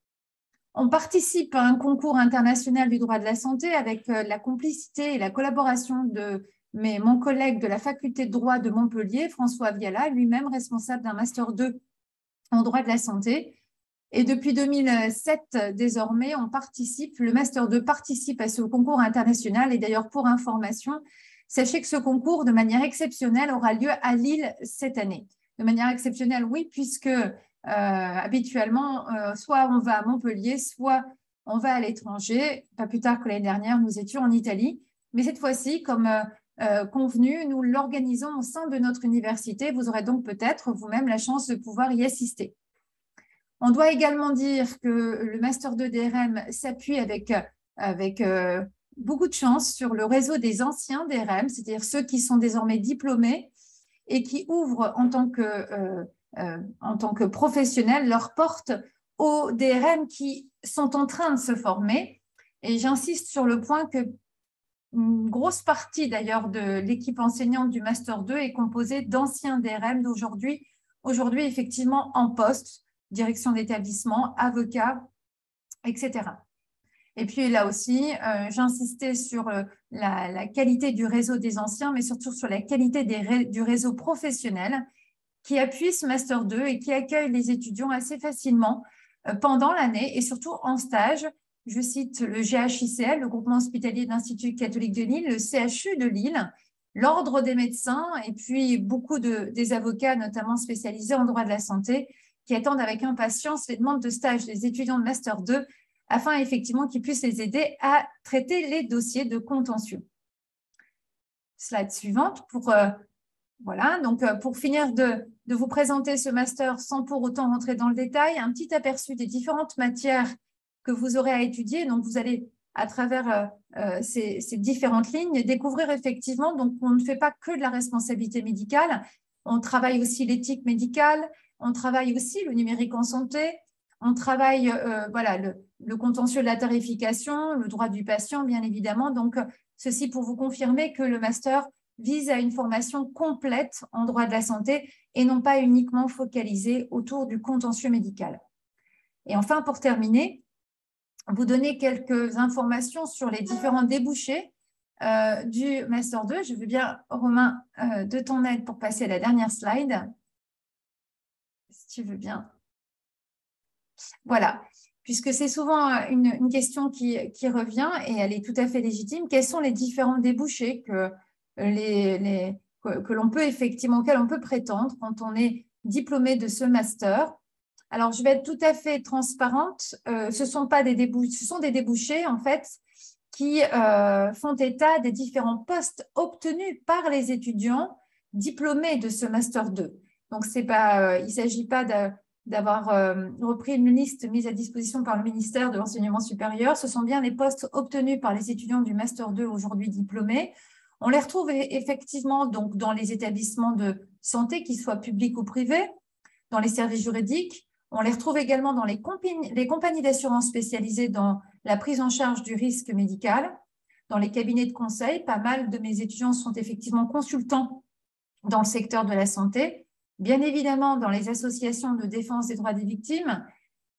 On participe à un concours international du droit de la santé avec la complicité et la collaboration de mon collègue de la faculté de droit de Montpellier, François Viala, lui-même responsable d'un Master 2 en droit de la santé. Et depuis 2007, désormais, le Master 2 participe à ce concours international. Et d'ailleurs, pour information, sachez que ce concours, de manière exceptionnelle, aura lieu à Lille cette année. De manière exceptionnelle, oui, puisque habituellement, soit on va à Montpellier, soit on va à l'étranger. Pas plus tard que l'année dernière, nous étions en Italie. Mais cette fois-ci, comme convenu, nous l'organisons au sein de notre université. Vous aurez donc peut-être vous-même la chance de pouvoir y assister. On doit également dire que le Master 2 DRM s'appuie avec beaucoup de chance sur le réseau des anciens DRM, c'est-à-dire ceux qui sont désormais diplômés et qui ouvrent en tant que professionnels leurs portes aux DRM qui sont en train de se former. Et j'insiste sur le point que une grosse partie d'ailleurs de l'équipe enseignante du Master 2 est composée d'anciens DRM d'aujourd'hui, effectivement en poste, direction d'établissement, avocats, etc. Et puis là aussi, j'insistais sur la qualité du réseau des anciens, mais surtout sur la qualité du réseau professionnel qui appuie ce Master 2 et qui accueille les étudiants assez facilement pendant l'année et surtout en stage. Je cite le GHICL, le groupement hospitalier d'Institut catholique de Lille, le CHU de Lille, l'Ordre des médecins et puis beaucoup des avocats, notamment spécialisés en droit de la santé, qui attendent avec impatience les demandes de stage des étudiants de Master 2 afin effectivement qu'ils puissent les aider à traiter les dossiers de contentieux. Slide suivante. Voilà, donc pour finir de vous présenter ce master sans pour autant rentrer dans le détail, un petit aperçu des différentes matières que vous aurez à étudier. Donc, vous allez, à travers ces différentes lignes, découvrir effectivement qu'on ne fait pas que de la responsabilité médicale. On travaille aussi l'éthique médicale, on travaille aussi le numérique en santé, on travaille le contentieux de la tarification, le droit du patient, bien évidemment. Donc, ceci pour vous confirmer que le master vise à une formation complète en droit de la santé et non pas uniquement focalisée autour du contentieux médical. Et enfin, pour terminer, vous donner quelques informations sur les différents débouchés du Master 2. Je veux bien, Romain, de ton aide pour passer à la dernière slide. Si tu veux bien. Voilà, puisque c'est souvent une question qui revient et elle est tout à fait légitime. Quels sont les différents débouchés que l'on peut effectivement, auxquels on peut prétendre quand on est diplômé de ce master? Alors, je vais être tout à fait transparente. Ce sont des débouchés, en fait, qui font état des différents postes obtenus par les étudiants diplômés de ce Master 2. Donc, il ne s'agit pas d'avoir repris une liste mise à disposition par le ministère de l'Enseignement supérieur. Ce sont bien les postes obtenus par les étudiants du Master 2 aujourd'hui diplômés. On les retrouve effectivement donc, dans les établissements de santé, qu'ils soient publics ou privés, dans les services juridiques. On les retrouve également dans les compagnies d'assurance spécialisées dans la prise en charge du risque médical, dans les cabinets de conseil. Pas mal de mes étudiants sont effectivement consultants dans le secteur de la santé, bien évidemment dans les associations de défense des droits des victimes,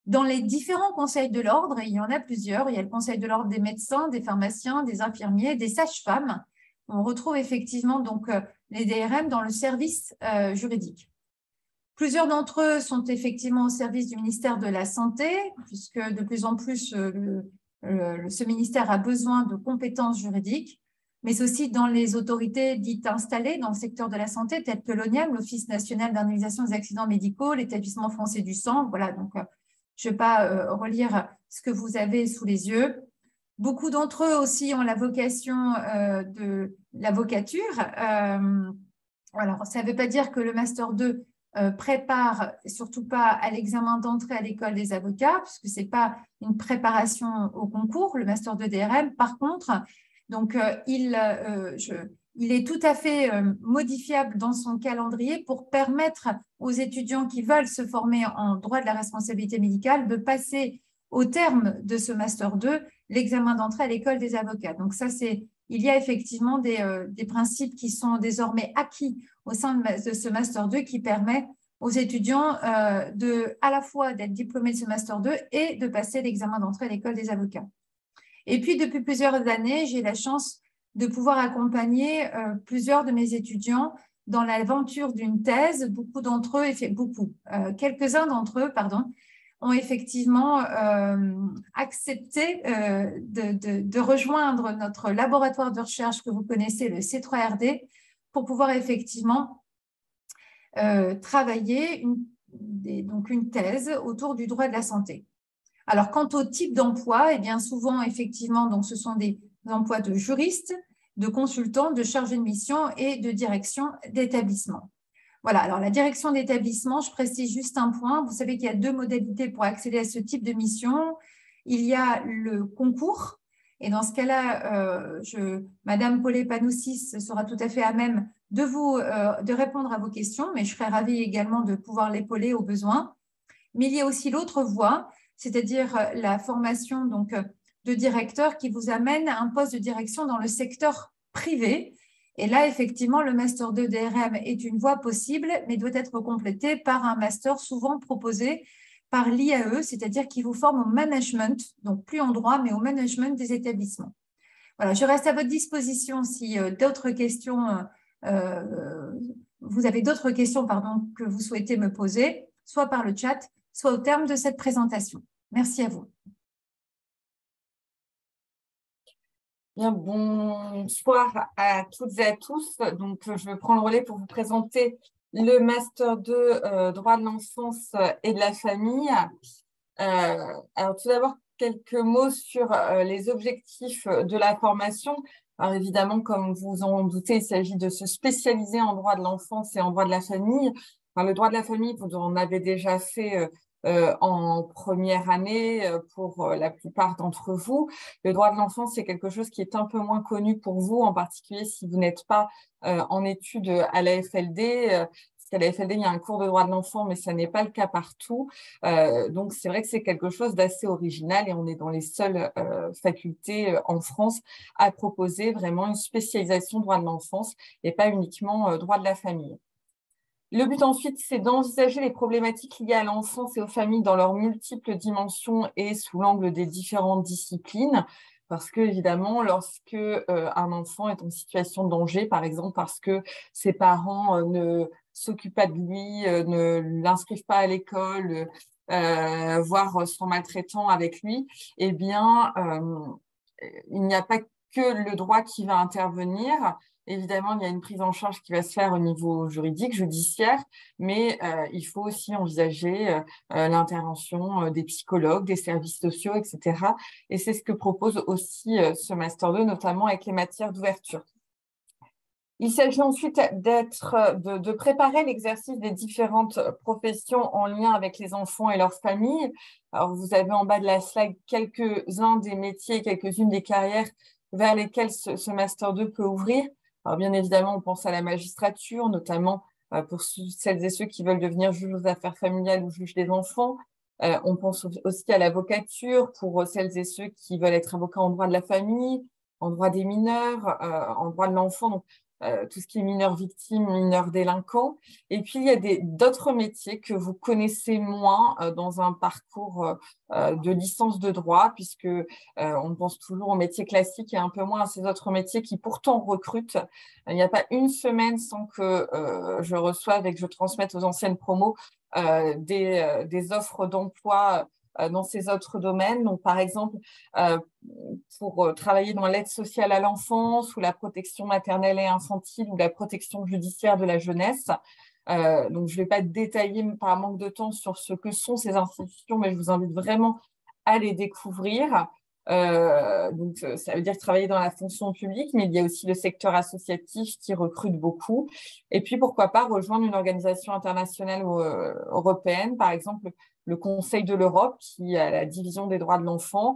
dans les différents conseils de l'ordre, il y en a plusieurs. Il y a le conseil de l'ordre des médecins, des pharmaciens, des infirmiers, des sages-femmes. On retrouve effectivement donc les DRM dans le service juridique. Plusieurs d'entre eux sont effectivement au service du ministère de la Santé, puisque de plus en plus, ce ministère a besoin de compétences juridiques, mais aussi dans les autorités dites installées dans le secteur de la santé, telles que l'ONIAM, l'Office national d'indemnisation des accidents médicaux, l'Établissement français du sang. Voilà, donc Je ne vais pas relire ce que vous avez sous les yeux. Beaucoup d'entre eux aussi ont la vocation de l'avocature. Alors, ça ne veut pas dire que le Master 2 prépare, surtout pas à l'examen d'entrée à l'école des avocats, puisque ce n'est pas une préparation au concours, le Master 2 DRM. Par contre, donc, il est tout à fait modifiable dans son calendrier pour permettre aux étudiants qui veulent se former en droit de la responsabilité médicale de passer au terme de ce Master 2 l'examen d'entrée à l'école des avocats. Donc ça, il y a effectivement des principes qui sont désormais acquis au sein de ce Master 2 qui permet aux étudiants à la fois d'être diplômés de ce Master 2 et de passer l'examen d'entrée à l'école des avocats. Et puis, depuis plusieurs années, j'ai la chance de pouvoir accompagner plusieurs de mes étudiants dans l'aventure d'une thèse. Beaucoup d'entre eux, quelques-uns d'entre eux, ont effectivement accepté de rejoindre notre laboratoire de recherche que vous connaissez, le C3RD, pour pouvoir effectivement travailler une thèse autour du droit de la santé. Alors, quant au type d'emploi, eh bien souvent, effectivement, donc, ce sont des emplois de juriste, de consultant, de chargé de mission et de direction d'établissement. Voilà, alors la direction d'établissement, je précise juste un point. Vous savez qu'il y a 2 modalités pour accéder à ce type de mission. Il y a le concours, et dans ce cas-là, Madame Paulet-Panoussis sera tout à fait à même de répondre à vos questions, mais je serai ravie également de pouvoir l'épauler au besoin. Mais il y a aussi l'autre voie, c'est-à-dire la formation donc, de directeur qui vous amène à un poste de direction dans le secteur privé. Et là, effectivement, le Master 2 DRM est une voie possible, mais doit être complété par un Master souvent proposé par l'IAE, c'est-à-dire qui vous forme au management, donc plus en droit, mais au management des établissements. Voilà, je reste à votre disposition si d'autres questions, vous avez d'autres questions que vous souhaitez me poser, soit par le chat, soit au terme de cette présentation. Merci à vous. Bien, bonsoir à toutes et à tous. Donc, je prends le relais pour vous présenter le Master 2 droit de l'enfance et de la famille. Alors, tout d'abord, quelques mots sur les objectifs de la formation. Alors, évidemment, comme vous en doutez, il s'agit de se spécialiser en droit de l'enfance et en droit de la famille. Enfin, le droit de la famille, vous en avez déjà fait en première année pour la plupart d'entre vous. Le droit de l'enfance, c'est quelque chose qui est un peu moins connu pour vous, en particulier si vous n'êtes pas en études à la FLD. Parce qu'à la FLD, il y a un cours de droit de l'enfant, mais ça n'est pas le cas partout. Donc, c'est vrai que c'est quelque chose d'assez original et on est dans les seules facultés en France à proposer vraiment une spécialisation droit de l'enfance et pas uniquement droit de la famille. Le but ensuite, c'est d'envisager les problématiques liées à l'enfance et aux familles dans leurs multiples dimensions et sous l'angle des différentes disciplines. Parce que, évidemment, lorsque un enfant est en situation de danger, par exemple parce que ses parents ne s'occupent pas de lui, ne l'inscrivent pas à l'école, voire sont maltraitants avec lui, eh bien, il n'y a pas que le droit qui va intervenir. Évidemment, il y a une prise en charge qui va se faire au niveau juridique, judiciaire, mais il faut aussi envisager l'intervention des psychologues, des services sociaux, etc. Et c'est ce que propose aussi ce Master 2, notamment avec les matières d'ouverture. Il s'agit ensuite de préparer l'exercice des différentes professions en lien avec les enfants et leurs familles. Alors, vous avez en bas de la slide quelques-uns des métiers, quelques-unes des carrières vers lesquelles ce Master 2 peut ouvrir. Alors, bien évidemment, on pense à la magistrature, notamment pour celles et ceux qui veulent devenir juge aux affaires familiales ou juge des enfants. On pense aussi à l'avocature pour celles et ceux qui veulent être avocats en droit de la famille, en droit des mineurs, en droit de l'enfant, donc tout ce qui est mineurs victimes, mineurs délinquants. Et puis, il y a d'autres métiers que vous connaissez moins dans un parcours de licence de droit, puisque on pense toujours aux métiers classiques et un peu moins à ces autres métiers qui pourtant recrutent. Il n'y a pas une semaine sans que je reçoive et que je transmette aux anciennes promos des offres d'emploi dans ces autres domaines. Donc, par exemple, pour travailler dans l'aide sociale à l'enfance ou la protection maternelle et infantile ou la protection judiciaire de la jeunesse. Donc, je ne vais pas détailler par manque de temps sur ce que sont ces institutions, mais je vous invite vraiment à les découvrir. Donc, ça veut dire travailler dans la fonction publique, mais il y a aussi le secteur associatif qui recrute beaucoup. Et puis, pourquoi pas rejoindre une organisation internationale ou européenne, par exemple le Conseil de l'Europe, qui a la division des droits de l'enfant.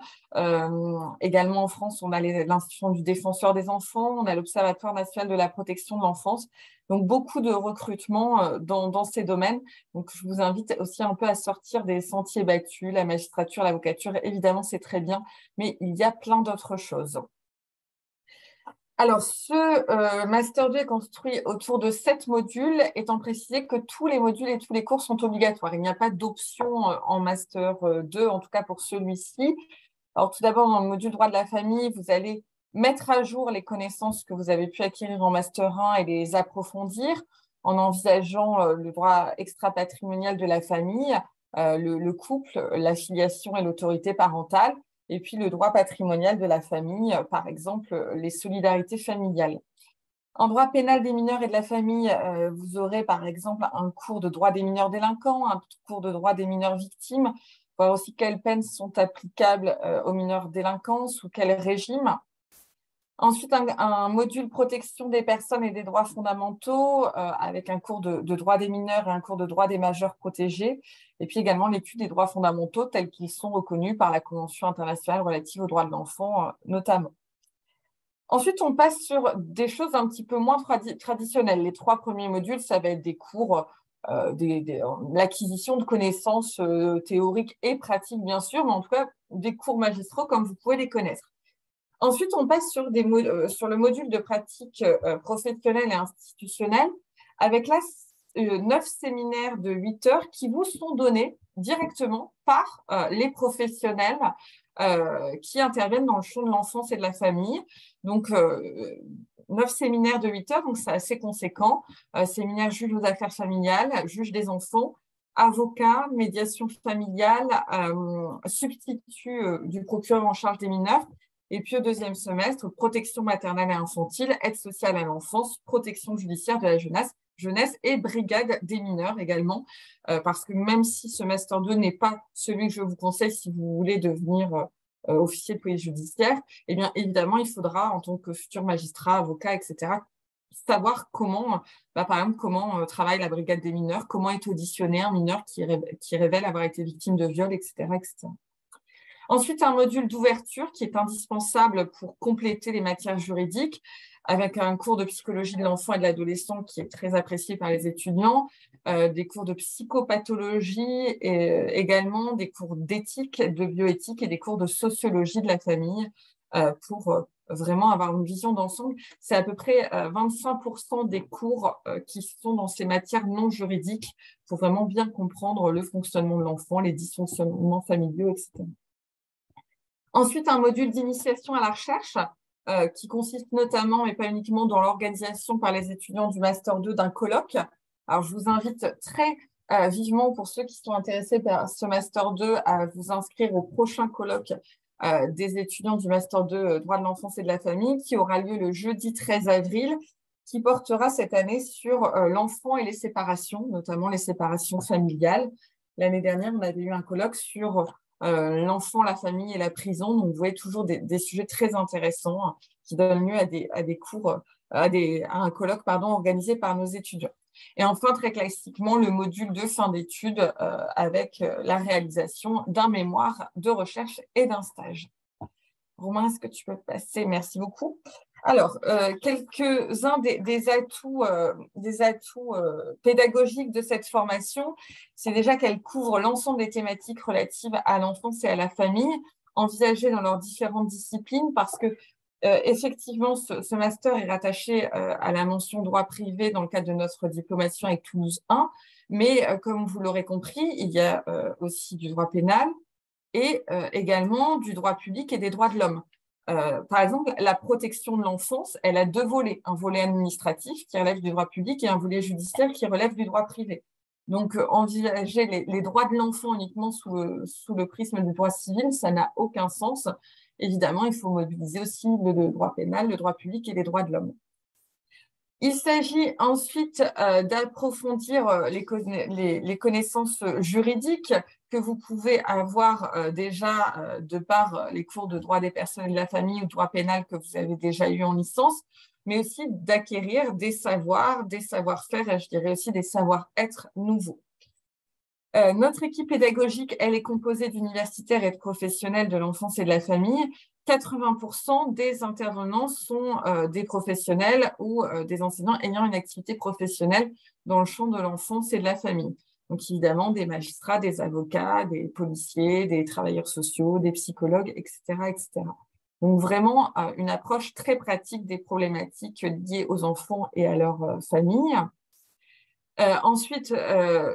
Également en France, on a l'institution du défenseur des enfants, on a l'Observatoire national de la protection de l'enfance. Donc, beaucoup de recrutement dans ces domaines. Donc, je vous invite aussi un peu à sortir des sentiers battus, la magistrature, l'avocature. Évidemment, c'est très bien, mais il y a plein d'autres choses. Alors, ce Master 2 est construit autour de 7 modules, étant précisé que tous les modules et tous les cours sont obligatoires. Il n'y a pas d'option en Master 2, en tout cas pour celui-ci. Alors, tout d'abord, dans le module droit de la famille, vous allez mettre à jour les connaissances que vous avez pu acquérir en Master 1 et les approfondir en envisageant le droit extra-patrimonial de la famille, le couple, la filiation et l'autorité parentale, et puis le droit patrimonial de la famille, par exemple, les solidarités familiales. En droit pénal des mineurs et de la famille, vous aurez par exemple un cours de droit des mineurs délinquants, un cours de droit des mineurs victimes, voir aussi quelles peines sont applicables aux mineurs délinquants, sous quel régime. Ensuite, un module protection des personnes et des droits fondamentaux avec un cours de droit des mineurs et un cours de droit des majeurs protégés. Et puis également l'étude des droits fondamentaux tels qu'ils sont reconnus par la Convention internationale relative aux droits de l'enfant notamment. Ensuite, on passe sur des choses un petit peu moins traditionnelles. Les 3 premiers modules, ça va être des cours, l'acquisition de connaissances théoriques et pratiques, bien sûr, mais en tout cas, des cours magistraux comme vous pouvez les connaître. Ensuite, on passe sur le module de pratique professionnelle et institutionnelle, avec là 9 séminaires de 8 heures qui vous sont donnés directement par les professionnels qui interviennent dans le champ de l'enfance et de la famille. Donc, 9 séminaires de 8 heures, donc c'est assez conséquent. Séminaire juge aux affaires familiales, juge des enfants, avocat, médiation familiale, substitut du procureur en charge des mineurs. Et puis au 2e semestre, protection maternelle et infantile, aide sociale à l'enfance, protection judiciaire de la jeunesse et brigade des mineurs également. Parce que même si ce Master 2 n'est pas celui que je vous conseille si vous voulez devenir officier de police judiciaire, eh bien évidemment, il faudra, en tant que futur magistrat, avocat, etc., savoir comment, par exemple, comment travaille la brigade des mineurs, comment est auditionné un mineur qui révèle avoir été victime de viol, etc., etc. Ensuite, un module d'ouverture qui est indispensable pour compléter les matières juridiques, avec un cours de psychologie de l'enfant et de l'adolescent qui est très apprécié par les étudiants, des cours de psychopathologie, et également des cours d'éthique, de bioéthique et des cours de sociologie de la famille pour vraiment avoir une vision d'ensemble. C'est à peu près 25% des cours qui sont dans ces matières non juridiques pour vraiment bien comprendre le fonctionnement de l'enfant, les dysfonctionnements familiaux, etc. Ensuite, un module d'initiation à la recherche qui consiste notamment, mais pas uniquement, dans l'organisation par les étudiants du Master 2 d'un colloque. Alors, je vous invite très vivement, pour ceux qui sont intéressés par ce Master 2, à vous inscrire au prochain colloque des étudiants du Master 2 droit de l'enfance et de la famille, qui aura lieu le jeudi 13 avril, qui portera cette année sur l'enfant et les séparations, notamment les séparations familiales. L'année dernière, on avait eu un colloque sur l'enfant, la famille et la prison. Donc, vous voyez toujours des sujets très intéressants qui donnent lieu à des cours, à un colloque organisé par nos étudiants. Et enfin, très classiquement, le module de fin d'études avec la réalisation d'un mémoire de recherche et d'un stage. Romain, est-ce que tu peux passer? Merci beaucoup. Alors, quelques-uns des atouts pédagogiques de cette formation, c'est déjà qu'elle couvre l'ensemble des thématiques relatives à l'enfance et à la famille, envisagées dans leurs différentes disciplines, parce que effectivement, ce master est rattaché à la mention droit privé dans le cadre de notre diplomation avec Toulouse 1, mais comme vous l'aurez compris, il y a aussi du droit pénal et également du droit public et des droits de l'homme. Par exemple, la protection de l'enfance, elle a 2 volets, un volet administratif qui relève du droit public et un volet judiciaire qui relève du droit privé. Donc, envisager les droits de l'enfant uniquement sous le prisme du droit civil, ça n'a aucun sens. Évidemment, il faut mobiliser aussi le droit pénal, le droit public et les droits de l'homme. Il s'agit ensuite d'approfondir les connaissances juridiques que vous pouvez avoir déjà de par les cours de droit des personnes et de la famille ou droit pénal que vous avez déjà eu en licence, mais aussi d'acquérir des savoirs, des savoir-faire et je dirais aussi des savoir-être nouveaux. Notre équipe pédagogique, elle est composée d'universitaires et de professionnels de l'enfance et de la famille. 80% des intervenants sont des professionnels ou des enseignants ayant une activité professionnelle dans le champ de l'enfance et de la famille. Donc évidemment, des magistrats, des avocats, des policiers, des travailleurs sociaux, des psychologues, etc. etc. Donc vraiment une approche très pratique des problématiques liées aux enfants et à leur famille. Ensuite,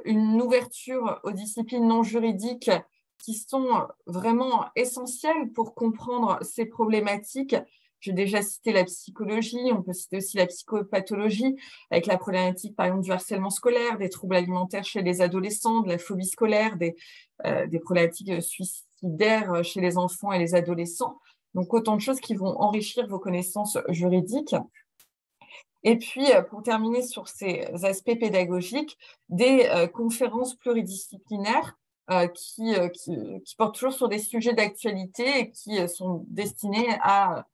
une ouverture aux disciplines non juridiques qui sont vraiment essentielles pour comprendre ces problématiques. J'ai déjà cité la psychologie, on peut citer aussi la psychopathologie, avec la problématique, par exemple, du harcèlement scolaire, des troubles alimentaires chez les adolescents, de la phobie scolaire, des problématiques suicidaires chez les enfants et les adolescents. Donc, autant de choses qui vont enrichir vos connaissances juridiques. Et puis, pour terminer sur ces aspects pédagogiques, des conférences pluridisciplinaires qui portent toujours sur des sujets d'actualité et qui sont destinés à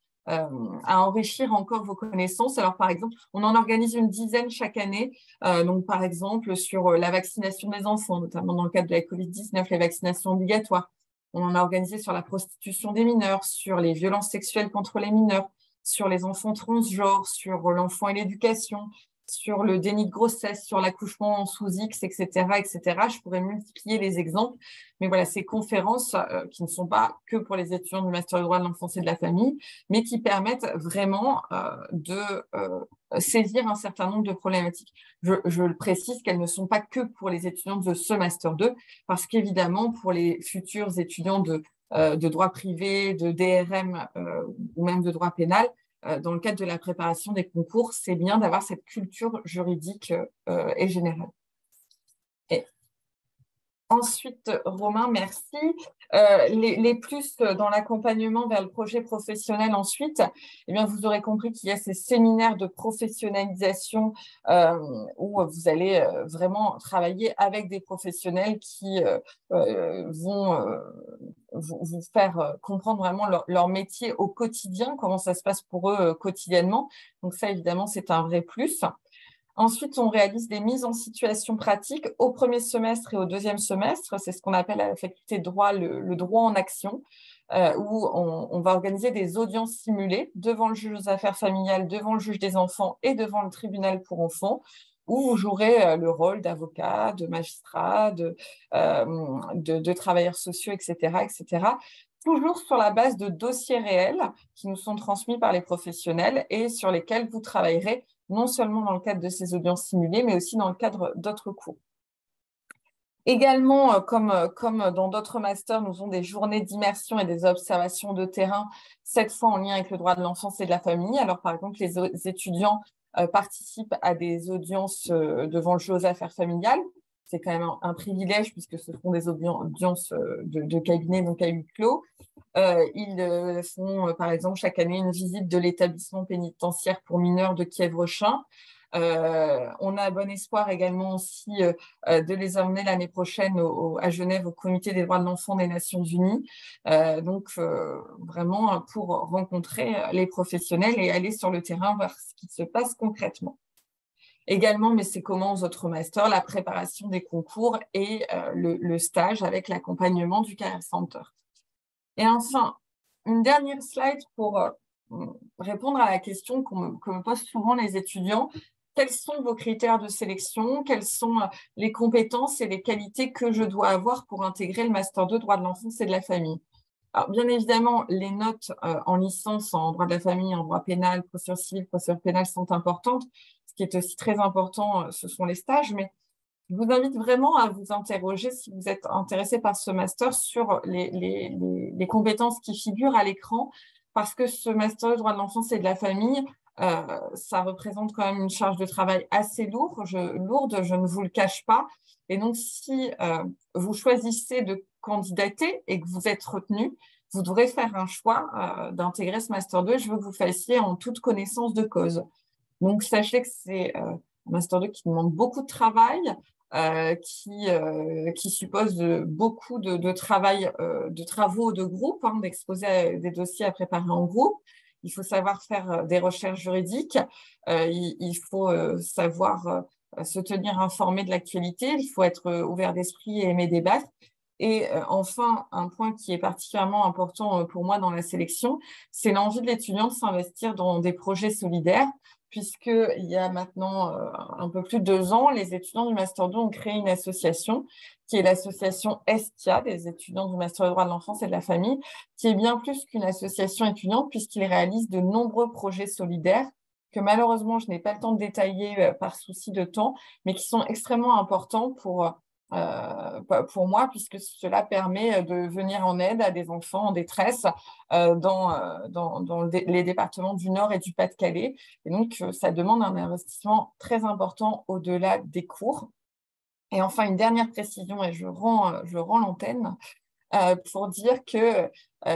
enrichir encore vos connaissances. Alors, par exemple, on en organise une dizaine chaque année. Donc, par exemple, sur la vaccination des enfants, notamment dans le cadre de la Covid-19, les vaccinations obligatoires. On en a organisé sur la prostitution des mineurs, sur les violences sexuelles contre les mineurs, sur les enfants transgenres, sur l'enfant et l'éducation, sur le déni de grossesse, sur l'accouchement sous X, etc., etc. Je pourrais multiplier les exemples, mais voilà, ces conférences qui ne sont pas que pour les étudiants du master de droit de l'enfance et de la famille, mais qui permettent vraiment de saisir un certain nombre de problématiques. Je le précise qu'elles ne sont pas que pour les étudiants de ce master 2, parce qu'évidemment, pour les futurs étudiants de droit privé, de DRM ou même de droit pénal, dans le cadre de la préparation des concours, c'est bien d'avoir cette culture juridique et générale. Et ensuite, Romain, merci. Les plus dans l'accompagnement vers le projet professionnel ensuite, eh bien, vous aurez compris qu'il y a ces séminaires de professionnalisation où vous allez vraiment travailler avec des professionnels qui vont vous faire comprendre vraiment leur métier au quotidien, comment ça se passe pour eux quotidiennement. Donc ça, évidemment, c'est un vrai plus. Ensuite, on réalise des mises en situation pratique au premier semestre et au deuxième semestre. C'est ce qu'on appelle à la faculté de droit le droit en action, où on va organiser des audiences simulées devant le juge aux affaires familiales, devant le juge des enfants et devant le tribunal pour enfants, où vous jouerez le rôle d'avocat, de magistrat, de travailleurs sociaux, etc., etc., toujours sur la base de dossiers réels qui nous sont transmis par les professionnels et sur lesquels vous travaillerez non seulement dans le cadre de ces audiences simulées, mais aussi dans le cadre d'autres cours. Également, comme dans d'autres masters, nous avons des journées d'immersion et des observations de terrain, cette fois en lien avec le droit de l'enfance et de la famille. Alors, par exemple, les étudiants participent à des audiences devant le juge aux affaires familiales. C'est quand même un privilège puisque ce sont des audiences de cabinet, donc à huis clos. Ils font, par exemple, chaque année une visite de l'établissement pénitentiaire pour mineurs de Kievrechin. On a bon espoir également aussi de les emmener l'année prochaine à Genève au Comité des droits de l'enfant des Nations Unies. Donc, vraiment pour rencontrer les professionnels et aller sur le terrain voir ce qui se passe concrètement. Également, mais c'est comment aux autres masters, la préparation des concours et le stage avec l'accompagnement du Career Center. Et enfin, une dernière slide pour répondre à la question que me posent souvent les étudiants. Quels sont vos critères de sélection? Quelles sont les compétences et les qualités que je dois avoir pour intégrer le Master 2 droit de l'enfance et de la famille? Alors, bien évidemment, les notes en licence en droit de la famille, en droit pénal, procédure civile, procédure pénale sont importantes. Ce qui est aussi très important, ce sont les stages, mais je vous invite vraiment à vous interroger, si vous êtes intéressé par ce master, sur les compétences qui figurent à l'écran, parce que ce master de droit de l'enfance et de la famille, ça représente quand même une charge de travail assez lourde, je ne vous le cache pas. Et donc, si vous choisissez de candidater et que vous êtes retenu, vous devrez faire un choix d'intégrer ce master 2. Je veux que vous fassiez en toute connaissance de cause. Donc, sachez que c'est un Master 2 qui demande beaucoup de travail, qui suppose beaucoup de travail, de travaux de groupe, hein, d'exposer des dossiers à préparer en groupe. Il faut savoir faire des recherches juridiques, il faut savoir se tenir informé de l'actualité, il faut être ouvert d'esprit et aimer débattre. Et enfin, un point qui est particulièrement important pour moi dans la sélection, c'est l'envie de l'étudiant de s'investir dans des projets solidaires, puisqu'il y a maintenant un peu plus de 2 ans, les étudiants du Master 2 ont créé une association qui est l'association ESTIA, des étudiants du Master de droit de l'enfance et de la famille, qui est bien plus qu'une association étudiante, puisqu'ils réalisent de nombreux projets solidaires que malheureusement, je n'ai pas le temps de détailler par souci de temps, mais qui sont extrêmement importants pour moi, puisque cela permet de venir en aide à des enfants en détresse dans les départements du Nord et du Pas-de-Calais. Et donc, ça demande un investissement très important au-delà des cours. Et enfin, une dernière précision, et je rends l'antenne, pour dire que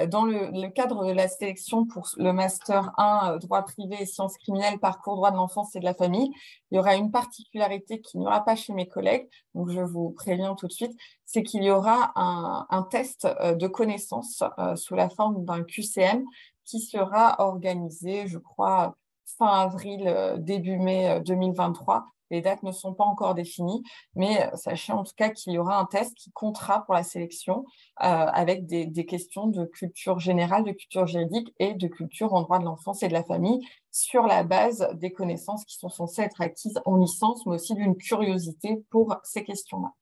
dans le cadre de la sélection pour le Master 1 droit privé et sciences criminelles, parcours droit de l'enfance et de la famille, il y aura une particularité qu'il n'y aura pas chez mes collègues, donc je vous préviens tout de suite, c'est qu'il y aura un test de connaissances sous la forme d'un QCM qui sera organisé, je crois, fin avril, début mai 2023. Les dates ne sont pas encore définies, mais sachez en tout cas qu'il y aura un test qui comptera pour la sélection avec des questions de culture générale, de culture juridique et de culture en droit de l'enfance et de la famille sur la base des connaissances qui sont censées être acquises en licence, mais aussi d'une curiosité pour ces questions-là.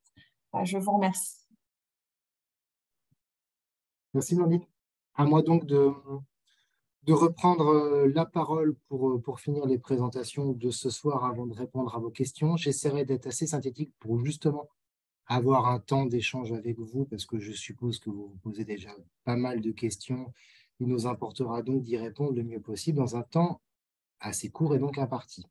Je vous remercie. Merci, Nandine. À moi donc de reprendre la parole pour finir les présentations de ce soir avant de répondre à vos questions. J'essaierai d'être assez synthétique pour justement avoir un temps d'échange avec vous, parce que je suppose que vous vous posez déjà pas mal de questions. Il nous importera donc d'y répondre le mieux possible dans un temps assez court et donc imparti.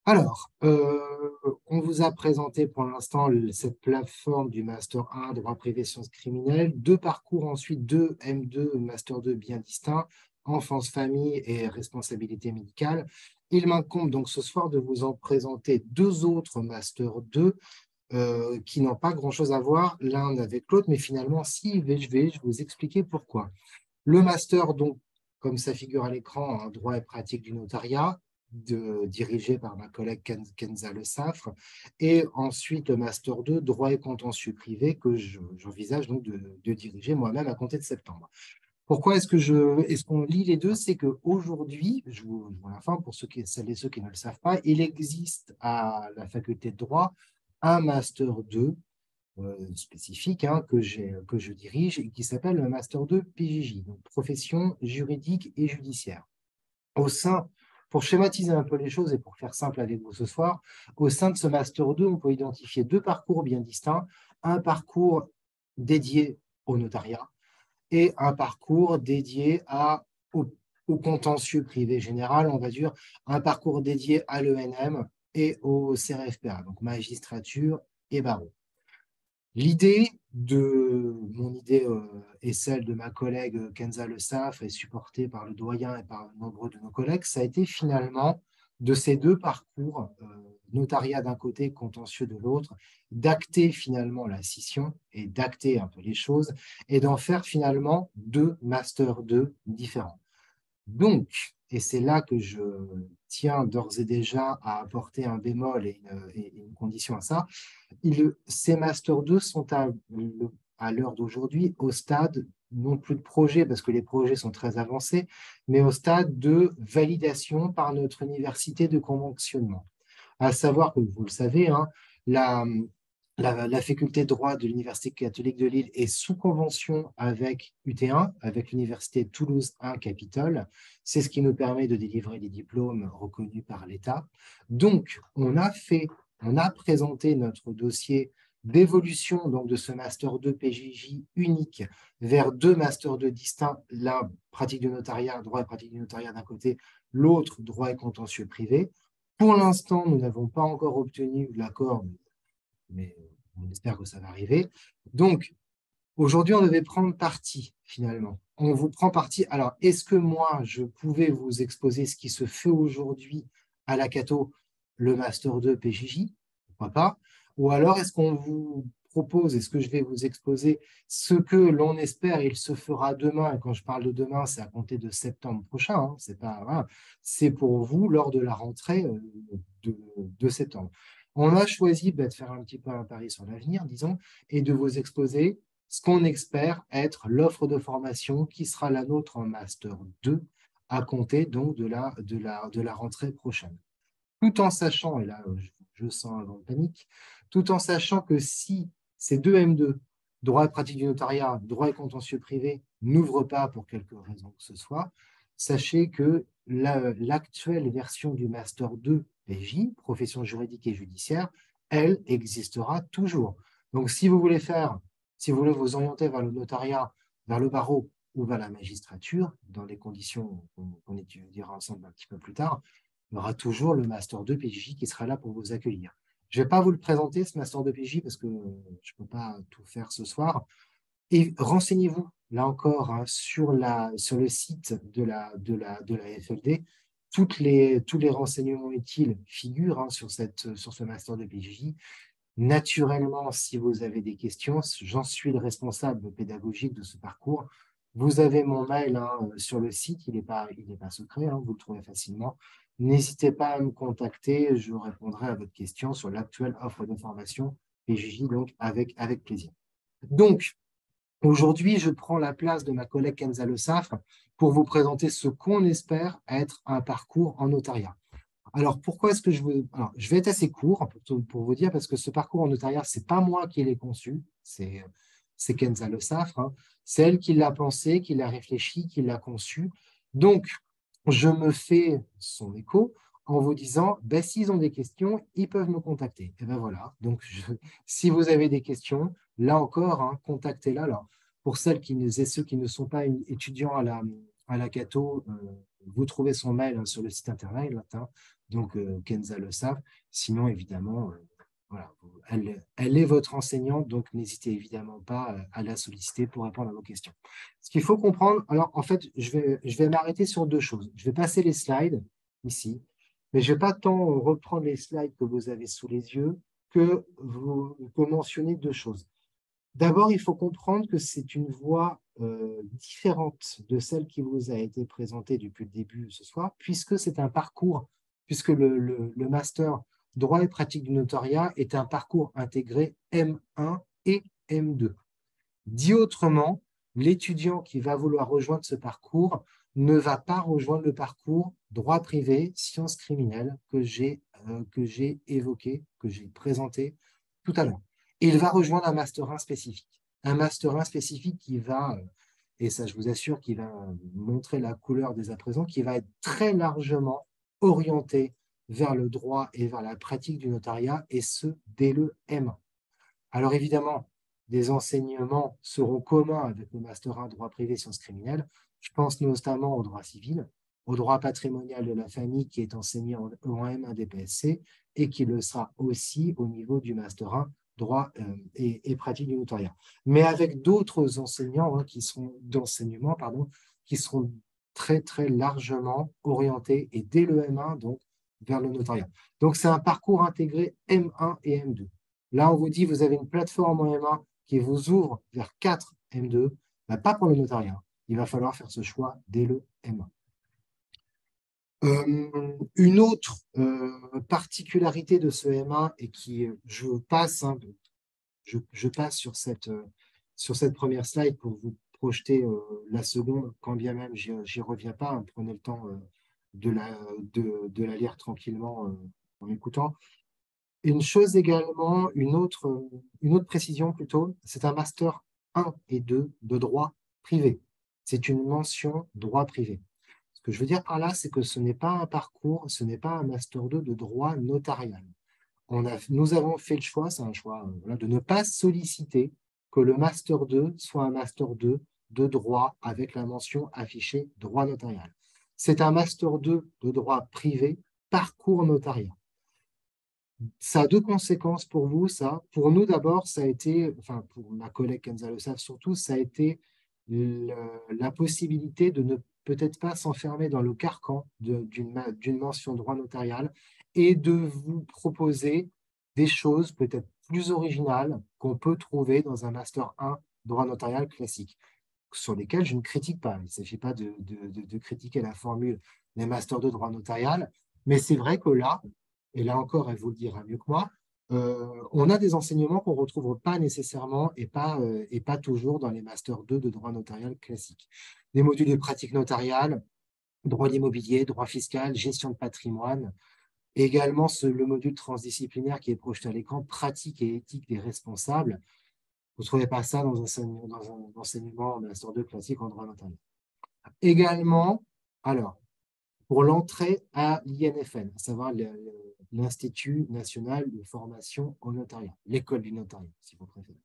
Alors, on vous a présenté pour l'instant cette plateforme du Master 1, droit privé, sciences criminelles, 2 parcours ensuite, 2 M2, Master 2 bien distincts, enfance, famille et responsabilité médicale. Il m'incombe donc ce soir de vous en présenter 2 autres Master 2 qui n'ont pas grand-chose à voir l'un avec l'autre, mais finalement, si, je vais vous expliquer pourquoi. Le Master, donc, comme ça figure à l'écran, hein, droit et pratique du notariat, dirigé par ma collègue Kenza Le Saffre, et ensuite le Master 2, droit et contentieux privé, que j'envisage donc de diriger moi-même à compter de septembre. Pourquoi est-ce qu'on lit les deux? C'est qu'aujourd'hui, je vous l'informe pour celles et ceux qui ne le savent pas, il existe à la faculté de droit un Master 2 spécifique que je dirige et qui s'appelle le Master 2 PJJ, donc profession juridique et judiciaire. Pour schématiser un peu les choses et pour faire simple avec vous ce soir, au sein de ce Master 2, on peut identifier 2 parcours bien distincts, un parcours dédié au notariat et un parcours dédié au contentieux privé général, on va dire, un parcours dédié à l'ENM et au CRFPA, donc magistrature et barreau. L'idée mon idée et celle de ma collègue Kenza Le Saffre et supportée par le doyen et par nombreux de nos collègues, ça a été finalement de ces 2 parcours, notariat d'un côté, contentieux de l'autre, d'acter finalement la scission et d'acter un peu les choses et d'en faire finalement 2 Master 2 différents. Donc, et c'est là que je tiens d'ores et déjà à apporter un bémol et une condition à ça, ces Master 2 sont à l'heure d'aujourd'hui au stade, non plus de projet, parce que les projets sont très avancés, mais au stade de validation par notre université de conventionnement. À savoir que, vous le savez, hein, la faculté de droit de l'Université catholique de Lille est sous convention avec UT1, avec l'Université Toulouse 1 Capitole. C'est ce qui nous permet de délivrer des diplômes reconnus par l'État. Donc, on a présenté notre dossier d'évolution de ce Master 2 PJJ unique vers 2 Master 2 distincts, l'un pratique du notariat, droit et pratique du notariat d'un côté, l'autre droit et contentieux privé. Pour l'instant, nous n'avons pas encore obtenu l'accord, mais on espère que ça va arriver. Donc, aujourd'hui, on devait prendre parti, finalement. On vous prend parti. Alors, est-ce que moi, je pouvais vous exposer ce qui se fait aujourd'hui à la Cato le Master 2 PJJ, pourquoi pas? Ou alors est-ce qu'on vous propose, est-ce que je vais vous exposer ce que l'on espère, il se fera demain, et quand je parle de demain, c'est à compter de septembre prochain, hein, c'est pas, voilà, c'est pour vous lors de la rentrée de septembre. On a choisi de faire un petit peu un pari sur l'avenir, disons, et de vous exposer ce qu'on espère être l'offre de formation qui sera la nôtre en Master 2 à compter donc de la rentrée prochaine. Tout en sachant, et là je sens un vent de panique, tout en sachant que si ces deux M2, droit et pratique du notariat, droit et contentieux privé, n'ouvrent pas pour quelque raison que ce soit, sachez que l'actuelle version du Master 2 PJ, profession juridique et judiciaire, elle existera toujours. Donc si vous voulez vous orienter vers le notariat, vers le barreau ou vers la magistrature, dans les conditions qu'on étudiera ensemble un petit peu plus tard, il y aura toujours le Master 2 PJ qui sera là pour vous accueillir. Je ne vais pas vous le présenter, ce Master 2 PJ, parce que je ne peux pas tout faire ce soir. Et renseignez-vous, là encore, hein, sur le site de la FFD. Tous les renseignements utiles figurent hein, sur ce Master 2 PJ. Naturellement, si vous avez des questions, j'en suis le responsable pédagogique de ce parcours. Vous avez mon mail hein, sur le site, il n'est pas secret, hein, vous le trouvez facilement. N'hésitez pas à me contacter, je répondrai à votre question sur l'actuelle offre de formation PJJ, donc avec plaisir. Donc, aujourd'hui, je prends la place de ma collègue Kenza Le Saffre pour vous présenter ce qu'on espère être un parcours en notariat. Alors, pourquoi est-ce que je vais être assez court pour vous dire, parce que ce parcours en notariat, ce n'est pas moi qui l'ai conçu, c'est Kenza Le Saffre, hein. C'est elle qui l'a pensé, qui l'a réfléchi, qui l'a conçu. Donc, je me fais son écho en vous disant, ben, s'ils ont des questions, ils peuvent me contacter. Et ben voilà, donc si vous avez des questions, là encore, hein, contactez-la. Alors, pour ceux qui ne sont pas étudiants à la Cato, vous trouvez son mail hein, sur le site internet, hein, donc Kenza Le Saffre. Sinon, évidemment, voilà, elle est votre enseignante, donc n'hésitez évidemment pas à la solliciter pour répondre à vos questions. Ce qu'il faut comprendre, alors en fait, je vais m'arrêter sur deux choses. Je vais passer les slides ici, mais je ne vais pas tant reprendre les slides que vous avez sous les yeux que vous mentionner deux choses. D'abord, il faut comprendre que c'est une voie différente de celle qui vous a été présentée depuis le début ce soir, puisque c'est un parcours, puisque le master droit et pratique du notariat est un parcours intégré M1 et M2. Dit autrement, l'étudiant qui va vouloir rejoindre ce parcours ne va pas rejoindre le parcours droit privé, sciences criminelles que j'ai évoqué, que j'ai présenté tout à l'heure. Et il va rejoindre un Master 1 spécifique. Un Master 1 spécifique qui va, et ça je vous assure, qui va montrer la couleur dès à présent, qui va être très largement orienté vers le droit et vers la pratique du notariat, et ce, dès le M1. Alors évidemment, des enseignements seront communs avec le Master 1 droit privé sciences criminelles. Je pense notamment au droit civil, au droit patrimonial de la famille qui est enseigné en M1 DPSC et qui le sera aussi au niveau du Master 1 droit et pratique du notariat. Mais avec d'autres enseignants d'enseignement qui seront très très largement orientés et dès le M1 donc vers le notariat. Donc c'est un parcours intégré M1 et M2. Là, on vous dit, vous avez une plateforme en M1 qui vous ouvre vers 4 M2, ben, pas pour le notariat. Il va falloir faire ce choix dès le M1. Une autre particularité de ce M1 et qui, je passe sur cette première slide pour vous projeter la seconde, quand bien même j'y reviens pas, hein, prenez le temps de la lire tranquillement en écoutant. Une chose également, une autre précision plutôt, c'est un Master 1 et 2 de droit privé. C'est une mention droit privé. Ce que je veux dire par là, c'est que ce n'est pas un parcours, ce n'est pas un Master 2 de droit notarial. Nous avons fait le choix, c'est un choix de ne pas solliciter que le Master 2 soit un Master 2 de droit avec la mention affichée droit notarial. C'est un Master 2 de droit privé, parcours notarial. Ça a deux conséquences pour vous, ça. Pour nous, d'abord, ça a été, enfin, pour ma collègue Kenza Le Saffre surtout, ça a été la possibilité de ne peut-être pas s'enfermer dans le carcan d'une mention droit notarial et de vous proposer des choses peut-être plus originales qu'on peut trouver dans un Master 1 droit notarial classique, sur lesquelles je ne critique pas. Il ne s'agit pas de critiquer la formule des Masters de droit notarial, mais c'est vrai que là, et là encore, elle vous le dira mieux que moi, on a des enseignements qu'on ne retrouve pas nécessairement et pas toujours dans les Masters 2 de droit notarial classique. Des modules de pratique notariale, droit d'immobilier, droit fiscal, gestion de patrimoine, et également le module transdisciplinaire qui est projeté à l'écran, pratique et éthique des responsables. Vous ne trouvez pas ça dans un enseignement en Master 2 classique en droit notarial. Également, alors, pour l'entrée à l'INFN, à savoir l'Institut national de formation au notariat, l'école du notariat, si vous préférez.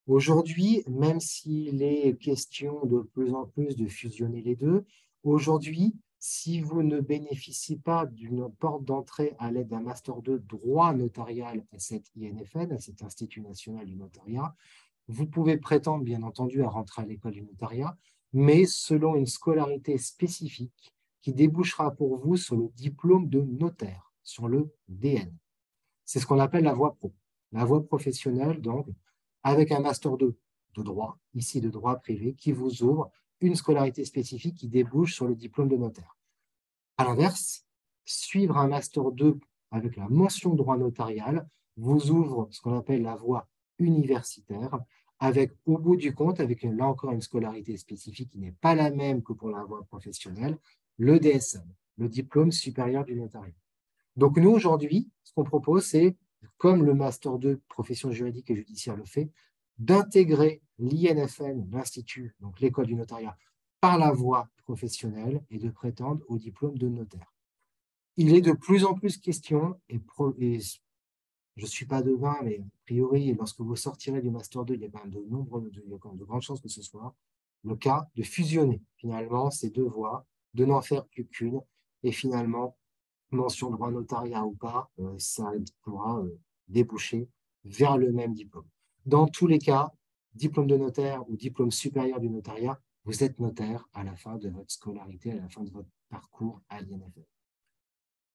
Aujourd'hui, même s'il est question de plus en plus de fusionner les deux, aujourd'hui, si vous ne bénéficiez pas d'une porte d'entrée à l'aide d'un Master 2 droit notarial à cette INFN, à cet Institut national du notariat, vous pouvez prétendre, bien entendu, à rentrer à l'école du notariat, mais selon une scolarité spécifique qui débouchera pour vous sur le diplôme de notaire, sur le DN. C'est ce qu'on appelle la voie pro. La voie professionnelle, donc, avec un Master 2 de droit, ici de droit privé, qui vous ouvre une scolarité spécifique qui débouche sur le diplôme de notaire. À l'inverse, suivre un Master 2 avec la mention droit notarial vous ouvre ce qu'on appelle la voie universitaire, avec au bout du compte, avec là encore une scolarité spécifique qui n'est pas la même que pour la voie professionnelle, le DSM, le diplôme supérieur du notariat. Donc nous, aujourd'hui, ce qu'on propose, c'est, comme le Master 2 profession juridique et judiciaire le fait, d'intégrer l'INFN, l'Institut, donc l'école du notariat, par la voie professionnelle et de prétendre au diplôme de notaire. Il est de plus en plus question, et je ne suis pas devin, mais a priori, lorsque vous sortirez du Master 2, il y a quand même de grandes chances que ce soit le cas de fusionner finalement ces deux voies, de n'en faire plus qu'une, et finalement, mention droit notariat ou pas, ça pourra déboucher vers le même diplôme. Dans tous les cas, diplôme de notaire ou diplôme supérieur du notariat, vous êtes notaire à la fin de votre scolarité, à la fin de votre parcours à l'INFN.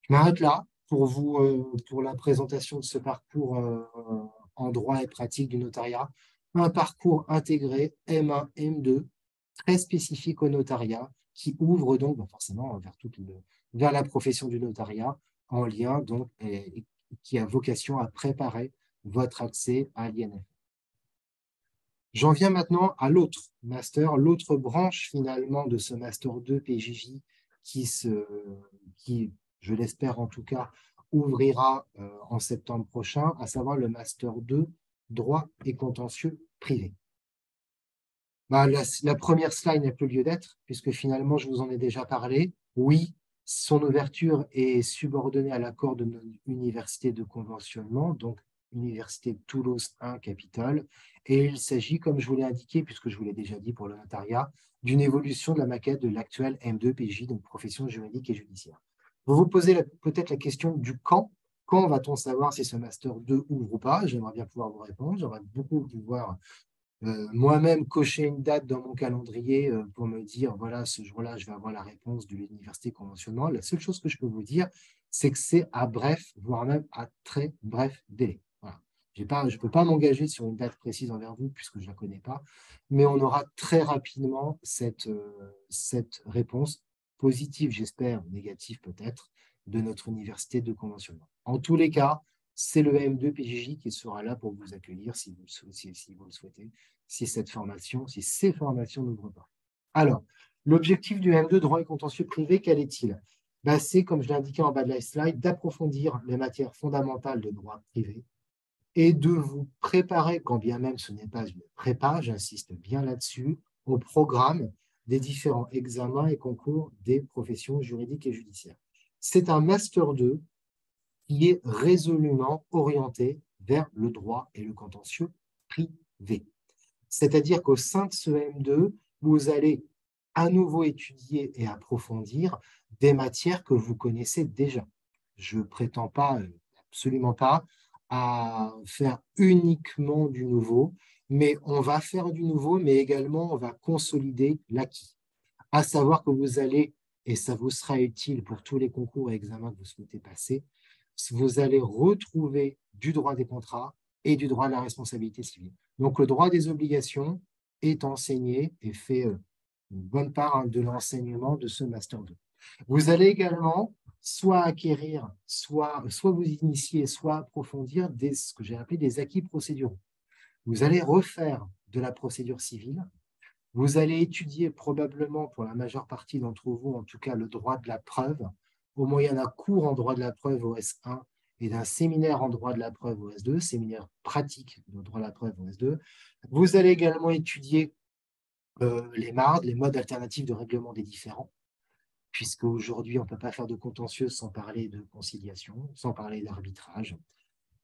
Je m'arrête là pour la présentation de ce parcours en droit et pratique du notariat. Un parcours intégré M1, M2, très spécifique au notariat, qui ouvre donc forcément vers la profession du notariat, en lien donc, et qui a vocation à préparer votre accès à l'INF. J'en viens maintenant à l'autre master, l'autre branche finalement de ce Master 2 PJJ qui, je l'espère en tout cas, ouvrira en septembre prochain, à savoir le Master 2 droit et contentieux privé. La première slide n'a plus lieu d'être, puisque finalement, je vous en ai déjà parlé. Oui, son ouverture est subordonnée à l'accord de notre université de conventionnement, donc Université de Toulouse 1 Capitole, et il s'agit, comme je vous l'ai indiqué, puisque je vous l'ai déjà dit pour le notariat, d'une évolution de la maquette de l'actuel M2 PJ, donc profession juridique et judiciaire. Vous vous posez peut-être la question du quand. Quand va-t-on savoir si ce Master 2 ouvre ou pas? J'aimerais bien pouvoir vous répondre. J'aimerais beaucoup pouvoir moi-même cocher une date dans mon calendrier pour me dire, voilà, ce jour-là, je vais avoir la réponse de l'université conventionnement. La seule chose que je peux vous dire, c'est que c'est à bref, voire même à très bref délai. Voilà. Je ne peux pas m'engager sur une date précise envers vous puisque je ne la connais pas, mais on aura très rapidement cette réponse positive, j'espère, négative peut-être, de notre université de conventionnement. En tous les cas, c'est le M2 PJJ qui sera là pour vous accueillir si vous le souhaitez, si ces formations n'ouvrent pas. Alors, l'objectif du M2 droit et contentieux privé, quel est-il? C'est, comme je l'ai indiqué en bas de la slide, d'approfondir les matières fondamentales de droit privé et de vous préparer, quand bien même ce n'est pas une prépa, j'insiste bien là-dessus, au programme des différents examens et concours des professions juridiques et judiciaires. C'est un Master 2 qui est résolument orienté vers le droit et le contentieux privé. C'est-à-dire qu'au sein de ce M2, vous allez à nouveau étudier et approfondir des matières que vous connaissez déjà. Je ne prétends pas, absolument pas, à faire uniquement du nouveau, mais on va faire du nouveau, mais également on va consolider l'acquis. à savoir que vous allez, et ça vous sera utile pour tous les concours et examens que vous souhaitez passer, vous allez retrouver du droit des contrats et du droit de la responsabilité civile. Donc, le droit des obligations est enseigné et fait une bonne part de l'enseignement de ce Master 2. Vous allez également soit acquérir, soit vous initier, soit approfondir ce que j'ai appelé des acquis procéduraux. Vous allez refaire de la procédure civile. Vous allez étudier probablement, pour la majeure partie d'entre vous, en tout cas, le droit de la preuve, au moyen d'un cours en droit de la preuve au S1 et d'un séminaire en droit de la preuve au S2, séminaire pratique de droit de la preuve au S2. Vous allez également étudier les MARD, les modes alternatifs de règlement des différends, puisque aujourd'hui, on ne peut pas faire de contentieux sans parler de conciliation, sans parler d'arbitrage.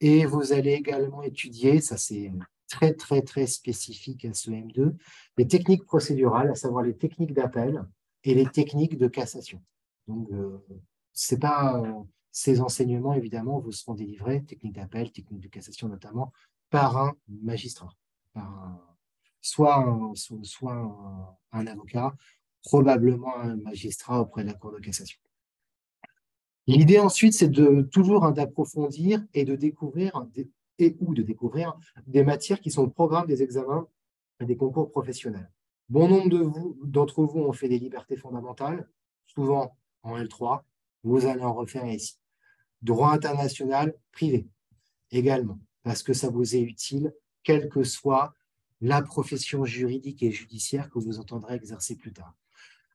Et vous allez également étudier, ça c'est très, très, très spécifique à ce M2, les techniques procédurales, à savoir les techniques d'appel et les techniques de cassation. Donc, c'est pas, ces enseignements, évidemment, vous seront délivrés, techniques d'appel, techniques de cassation notamment, par un magistrat, soit un avocat, probablement un magistrat auprès de la Cour de cassation. L'idée ensuite, c'est toujours d'approfondir et de découvrir des matières qui sont au programme des examens et des concours professionnels. Bon nombre d'entre vous ont fait des libertés fondamentales, souvent en L3, vous allez en refaire ici. Droit international privé également, parce que ça vous est utile, quelle que soit la profession juridique et judiciaire que vous entendrez exercer plus tard.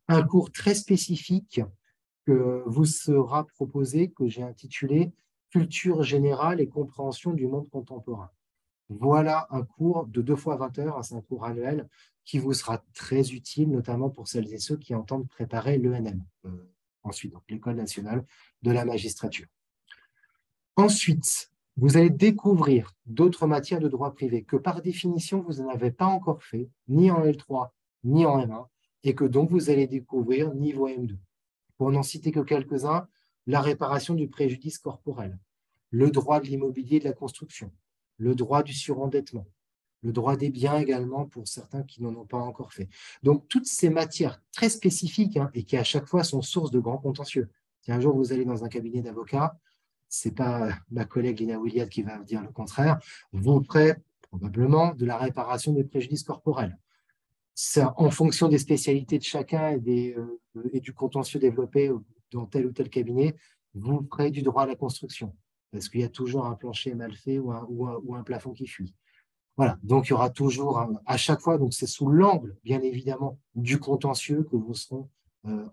Un cours très spécifique que vous sera proposé, que j'ai intitulé « Culture générale et compréhension du monde contemporain ». Voilà un cours de 2 fois 20 heures, c'est un cours annuel qui vous sera très utile, notamment pour celles et ceux qui entendent préparer l'ENM, ensuite, donc l'École nationale de la magistrature. Ensuite, vous allez découvrir d'autres matières de droit privé que par définition, vous n'avez pas encore fait, ni en L3, ni en M1, et que donc vous allez découvrir niveau M2. Pour n'en citer que quelques-uns, la réparation du préjudice corporel, le droit de l'immobilier et de la construction, le droit du surendettement, le droit des biens également pour certains qui n'en ont pas encore fait. Donc, toutes ces matières très spécifiques et qui à chaque fois sont source de grands contentieux. Si un jour vous allez dans un cabinet d'avocats, ce n'est pas ma collègue Lina Williad qui va dire le contraire, vous ferez probablement de la réparation des préjudices corporels. Ça, en fonction des spécialités de chacun et du contentieux développé dans tel ou tel cabinet, vous ferez du droit à la construction, parce qu'il y a toujours un plancher mal fait ou un plafond qui fuit. Voilà, donc il y aura toujours, à chaque fois, donc c'est sous l'angle, bien évidemment, du contentieux que vous seront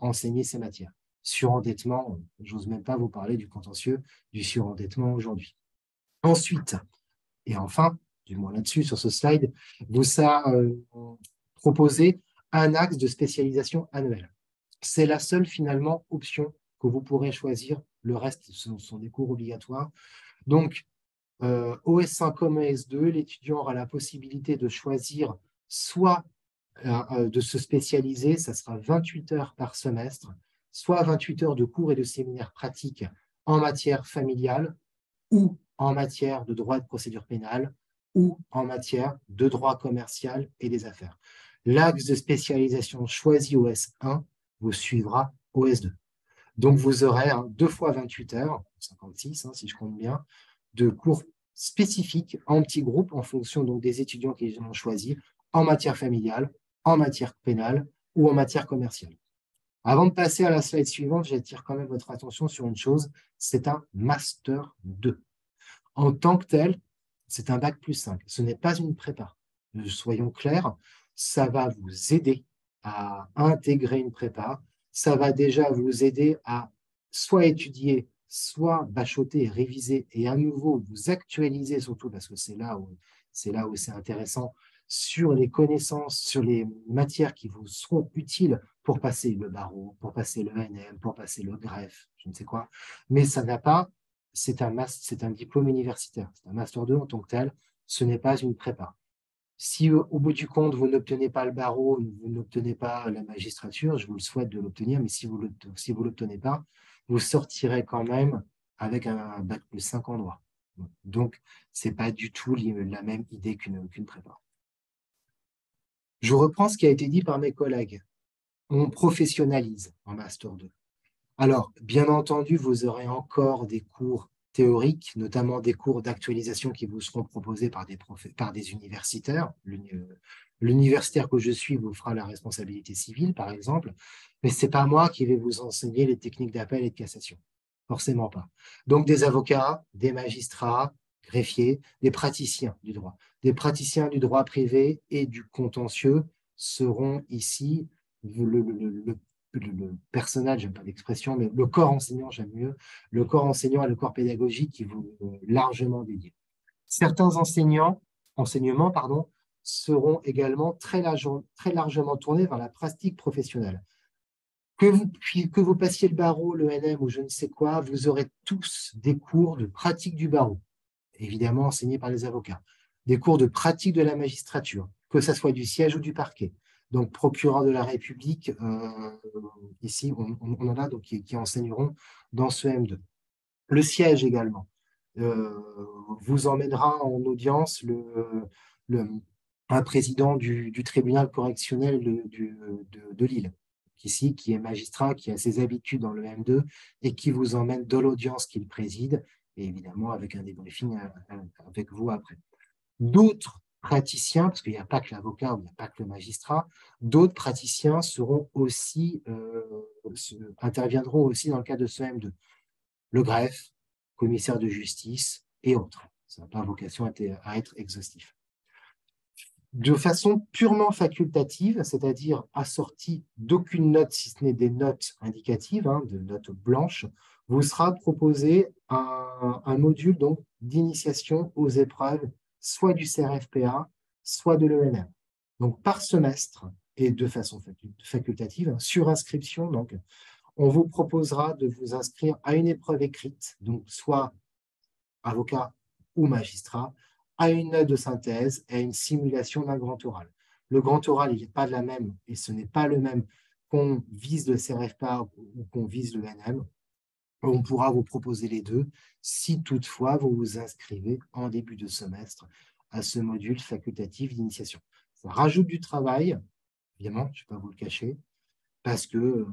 enseignées ces matières. Surendettement, j'ose même pas vous parler du contentieux du surendettement aujourd'hui. Ensuite, et enfin, du moins là-dessus, sur ce slide, vous proposer un axe de spécialisation annuel. C'est la seule, finalement, option que vous pourrez choisir. Le reste, ce sont des cours obligatoires. Donc, OS1 comme OS2, l'étudiant aura la possibilité de choisir soit de se spécialiser, ça sera 28 heures par semestre, soit 28 heures de cours et de séminaires pratiques en matière familiale ou en matière de droit de procédure pénale ou en matière de droit commercial et des affaires. L'axe de spécialisation choisi au S1 vous suivra au S2. Donc, vous aurez 2 fois 28 heures, 56 si je compte bien, de cours spécifiques en petits groupes en fonction donc, des étudiants qui ont choisi en matière familiale, en matière pénale ou en matière commerciale. Avant de passer à la slide suivante, j'attire quand même votre attention sur une chose, c'est un Master 2. En tant que tel, c'est un Bac+5. Ce n'est pas une prépa. Soyons clairs, ça va vous aider à intégrer une prépa. Ça va déjà vous aider à soit étudier, soit bachoter, réviser et à nouveau vous actualiser surtout parce que c'est là où c'est intéressant sur les connaissances, sur les matières qui vous seront utiles pour passer le barreau, pour passer le NM, pour passer le greffe, je ne sais quoi. Mais ça n'a pas, c'est un diplôme universitaire, c'est un Master 2 en tant que tel, ce n'est pas une prépa. Si au bout du compte, vous n'obtenez pas le barreau, vous n'obtenez pas la magistrature, je vous le souhaite de l'obtenir, mais si vous ne l'obtenez pas, vous sortirez quand même avec un Bac+5 en droit. Donc, ce n'est pas du tout la même idée qu'une prépa. Je reprends ce qui a été dit par mes collègues. on professionnalise en Master 2. Alors, bien entendu, vous aurez encore des cours théoriques, notamment des cours d'actualisation qui vous seront proposés par des universitaires. L'universitaire que je suis vous fera la responsabilité civile, par exemple, mais ce n'est pas moi qui vais vous enseigner les techniques d'appel et de cassation. Forcément pas. Donc, des avocats, des magistrats, greffiers, des praticiens du droit. Des praticiens du droit privé et du contentieux seront ici le personnel, j'aime pas l'expression, mais le corps enseignant, j'aime mieux, le corps enseignant et le corps pédagogique qui vous largement dédiés. Certains enseignements, seront également très largement tournés vers la pratique professionnelle. Que vous passiez le barreau, le NM ou je ne sais quoi, vous aurez tous des cours de pratique du barreau, évidemment enseignés par les avocats, des cours de pratique de la magistrature, que ce soit du siège ou du parquet. Donc, procureur de la République, ici, on en a donc, qui enseigneront dans ce M2. Le siège également vous emmènera en audience un président du tribunal correctionnel de Lille, ici, qui est magistrat, qui a ses habitudes dans le M2 et qui vous emmène dans l'audience qu'il préside, et évidemment avec un débriefing avec vous après. D'autres praticiens, parce qu'il n'y a pas que l'avocat ou il n'y a pas que le magistrat, d'autres praticiens interviendront aussi dans le cadre de ce M2. Le greffe, commissaire de justice et autres. Ça n'a pas vocation à être exhaustif. De façon purement facultative, c'est-à-dire assortie d'aucune note, si ce n'est des notes indicatives, de notes blanches, vous sera proposé un module d'initiation aux épreuves soit du CRFPA, soit de l'ENM. Donc, par semestre et de façon facultative, sur inscription, donc, on vous proposera de vous inscrire à une épreuve écrite, donc soit avocat ou magistrat, à une note de synthèse et à une simulation d'un grand oral. Le grand oral, il n'est pas de la même, et ce n'est pas le même qu'on vise le CRFPA ou qu'on vise le NM. On pourra vous proposer les deux si toutefois vous vous inscrivez en début de semestre à ce module facultatif d'initiation. Ça rajoute du travail, évidemment, je ne vais pas vous le cacher, parce que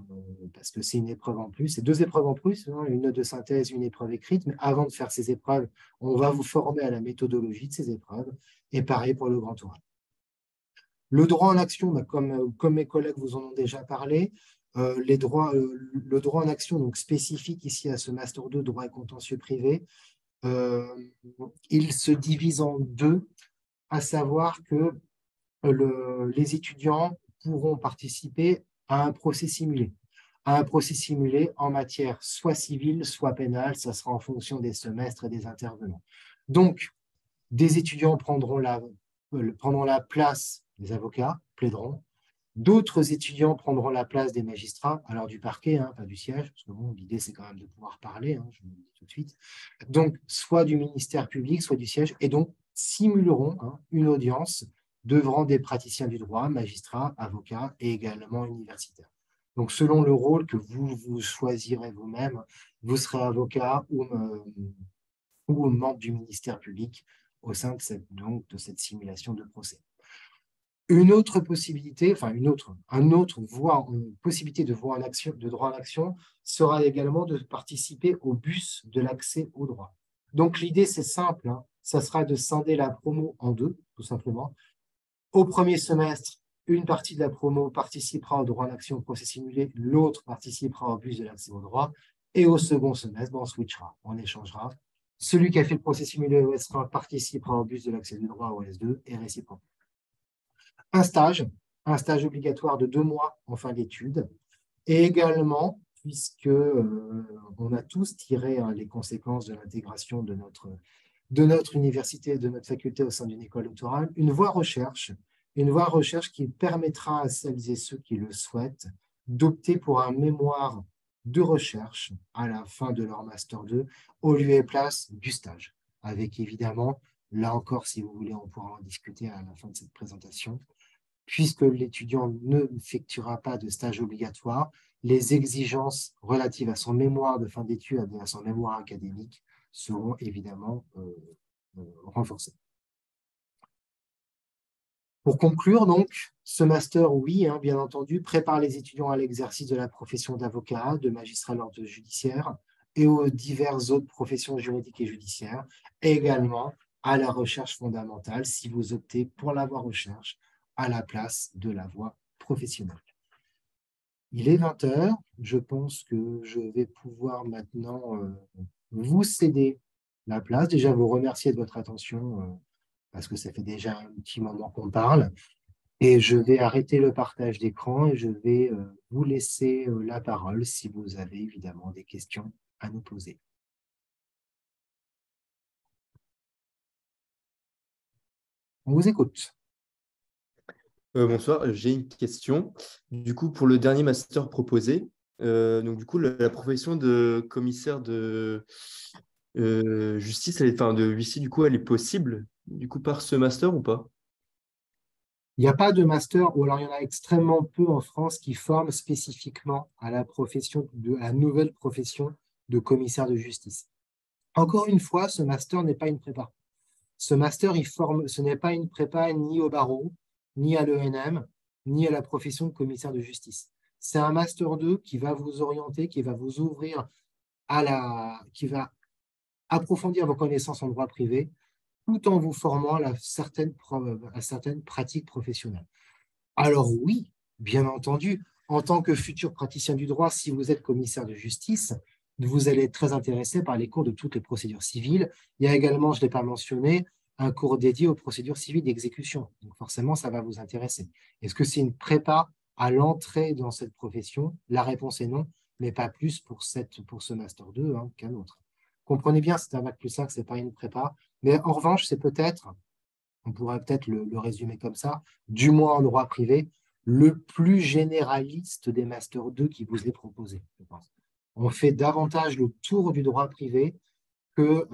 c'est une épreuve en plus. C'est deux épreuves en plus, une note de synthèse, une épreuve écrite, mais avant de faire ces épreuves, on va vous former à la méthodologie de ces épreuves, et pareil pour le grand oral. Le droit en action, comme mes collègues vous en ont déjà parlé, le droit en action donc spécifique ici à ce Master 2, droit et contentieux privé, il se divise en deux, à savoir que les étudiants pourront participer à un procès simulé. À un procès simulé en matière soit civile, soit pénale, ça sera en fonction des semestres et des intervenants. Donc, des étudiants prendront la place des avocats, plaideront. D'autres étudiants prendront la place des magistrats, alors du parquet, pas du siège, parce que bon, l'idée c'est quand même de pouvoir parler, je vous le dis tout de suite. Donc, soit du ministère public, soit du siège, et donc simuleront une audience devant des praticiens du droit, magistrats, avocats et également universitaires. Donc, selon le rôle que vous choisirez vous-même, vous serez avocat ou membre du ministère public au sein de cette simulation de procès. Une autre possibilité, possibilité de droit en action sera également de participer au bus de l'accès au droit. Donc, l'idée, c'est simple, ça sera de scinder la promo en deux, tout simplement. Au premier semestre, une partie de la promo participera au droit en action au procès simulé, l'autre participera au bus de l'accès au droit, et au second semestre, on switchera, on échangera. Celui qui a fait le procès simulé au S1 participera au bus de l'accès du droit au S2 et réciproquement. Un stage obligatoire de 2 mois en fin d'études, et également, puisque on a tous tiré les conséquences de l'intégration de notre université, de notre faculté au sein d'une école doctorale, une voie recherche qui permettra à celles et ceux qui le souhaitent d'opter pour un mémoire de recherche à la fin de leur Master 2, au lieu et place du stage, avec évidemment, là encore, si vous voulez, on pourra en discuter à la fin de cette présentation, puisque l'étudiant ne effectuera pas de stage obligatoire, les exigences relatives à son mémoire de fin d'études et à son mémoire académique seront évidemment renforcées. Pour conclure, donc, ce master, oui, hein, bien entendu, prépare les étudiants à l'exercice de la profession d'avocat, de magistrat à l'ordre judiciaire et aux diverses autres professions juridiques et judiciaires, et également à la recherche fondamentale si vous optez pour la voie recherche à la place de la voie professionnelle. Il est 20 h, je pense que je vais pouvoir maintenant vous céder la place. Déjà, vous remercier de votre attention parce que ça fait déjà un petit moment qu'on parle. Et je vais arrêter le partage d'écran et je vais vous laisser la parole si vous avez évidemment des questions à nous poser. On vous écoute. Bonsoir, j'ai une question. Du coup, pour le dernier master proposé, donc du coup, la profession de commissaire de justice, enfin de huissier, du coup, elle est possible du coup par ce master ou pas? Il n'y a pas de master, ou alors il y en a extrêmement peu en France qui forment spécifiquement à la nouvelle profession de commissaire de justice. Encore une fois, ce master n'est pas une prépa. Ce master, ce n'est pas une prépa ni au barreau, ni à l'ENM, ni à la profession de commissaire de justice. C'est un master 2 qui va vous orienter, qui va vous ouvrir qui va approfondir vos connaissances en droit privé, tout en vous formant à certaines pratiques professionnelles. Alors oui, bien entendu, en tant que futur praticien du droit, si vous êtes commissaire de justice, vous allez être très intéressé par les cours de toutes les procédures civiles. Il y a également, je ne l'ai pas mentionné, un cours dédié aux procédures civiles d'exécution. Donc forcément, ça va vous intéresser. Est-ce que c'est une prépa à l'entrée dans cette profession? La réponse est non, mais pas plus pour ce Master 2 qu'un autre. Comprenez bien, c'est un bac plus 5, ce n'est pas une prépa. Mais en revanche, c'est peut-être, on pourrait peut-être le résumer comme ça, du moins en droit privé, le plus généraliste des Master 2 qui vous est proposé, je pense. On fait davantage le tour du droit privé que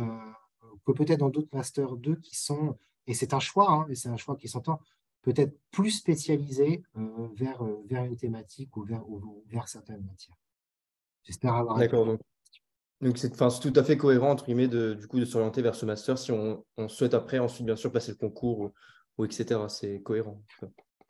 peut-être dans d'autres Master 2 qui sont, et c'est un choix, et c'est un choix qui s'entend, peut-être plus spécialisé vers une thématique ou vers certaines matières. J'espère avoir D'accord, donc c'est tout à fait cohérent, entre guillemets, du coup, de s'orienter vers ce master si on souhaite après, ensuite, bien sûr, passer le concours ou etc. C'est cohérent.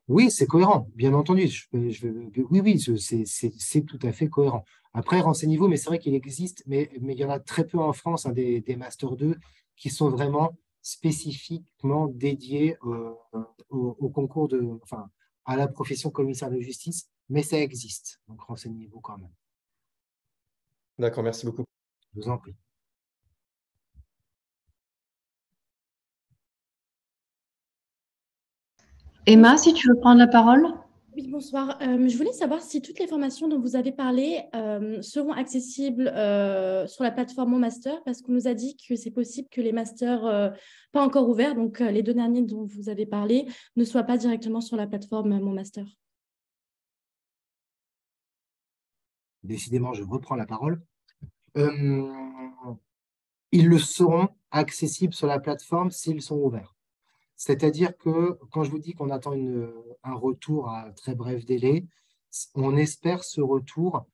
Oui, c'est cohérent, bien entendu. Oui, c'est tout à fait cohérent. Après, renseignez-vous, mais c'est vrai qu'il existe, mais il y en a très peu en France, des Master 2 qui sont vraiment spécifiquement dédiés au concours enfin, à la profession commissaire de justice, mais ça existe. Donc, renseignez-vous quand même. D'accord, merci beaucoup. Je vous en prie. Emma, si tu veux prendre la parole. Oui, bonsoir. Je voulais savoir si toutes les formations dont vous avez parlé seront accessibles sur la plateforme Mon Master, parce qu'on nous a dit que c'est possible que les masters pas encore ouverts, donc les 2 derniers dont vous avez parlé, ne soient pas directement sur la plateforme Mon Master. Décidément, je reprends la parole. Ils le seront accessibles sur la plateforme s'ils sont ouverts. C'est-à-dire que quand je vous dis qu'on attend un retour à très bref délai, on espère ce retour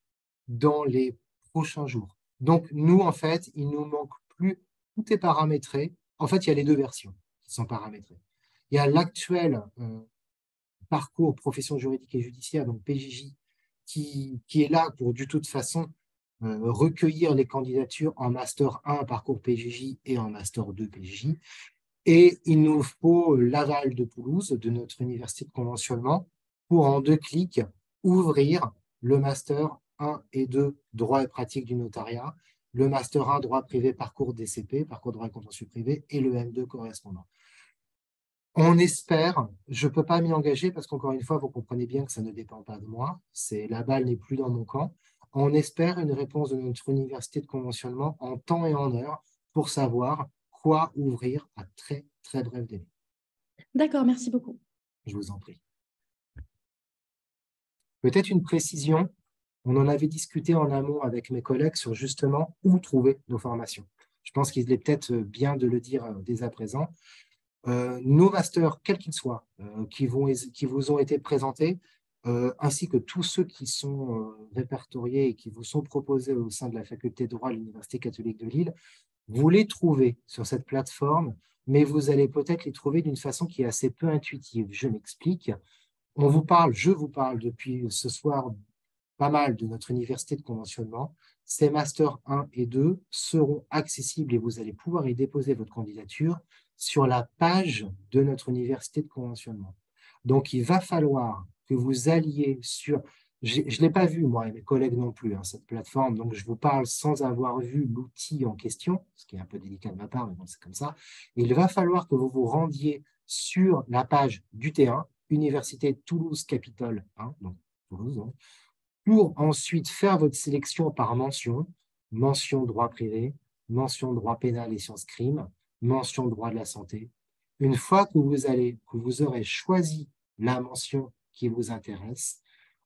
dans les prochains jours. Donc, nous, en fait, il ne nous manque plus, tout est paramétré. En fait, il y a les 2 versions qui sont paramétrées. Il y a l'actuel parcours profession juridique et judiciaire, donc PJJ, qui est là pour, de toute façon, recueillir les candidatures en Master 1 parcours PJJ et en Master 2 PJJ. Et il nous faut l'aval de Toulouse, de notre université de conventionnement, pour en 2 clics ouvrir le Master 1 et 2 droit et pratique du notariat, le Master 1 droit privé parcours DCP, parcours droit et contentieux privé, et le M2 correspondant. On espère, je ne peux pas m'y engager parce qu'encore une fois, vous comprenez bien que ça ne dépend pas de moi, la balle n'est plus dans mon camp. On espère une réponse de notre université de conventionnement en temps et en heure pour savoir quoi ouvrir à très, très bref délai. D'accord, merci beaucoup. Je vous en prie. Peut-être une précision, on en avait discuté en amont avec mes collègues sur justement où trouver nos formations. Je pense qu'il est peut-être bien de le dire dès à présent. Nos masters, quels qu'ils soient, qui vous ont été présentés, ainsi que tous ceux qui sont répertoriés et qui vous sont proposés au sein de la faculté de droit à l'Université catholique de Lille, Vous les trouvez sur cette plateforme, mais vous allez peut-être les trouver d'une façon qui est assez peu intuitive. Je m'explique. Je vous parle depuis ce soir pas mal de notre université de conventionnement. Ces masters 1 et 2 seront accessibles et vous allez pouvoir y déposer votre candidature sur la page de notre université de conventionnement. Donc, il va falloir que vous alliez sur... Je ne l'ai pas vu, moi, et mes collègues non plus, hein, cette plateforme. Donc, je vous parle sans avoir vu l'outil en question, ce qui est un peu délicat de ma part, mais bon, c'est comme ça. Il va falloir que vous vous rendiez sur la page d'UT1, Université Toulouse-Capitole 1, donc Toulouse, hein, pour ensuite faire votre sélection par mention, mention droit privé, mention droit pénal et sciences crime, mention droit de la santé. Une fois que vous aurez choisi la mention qui vous intéresse,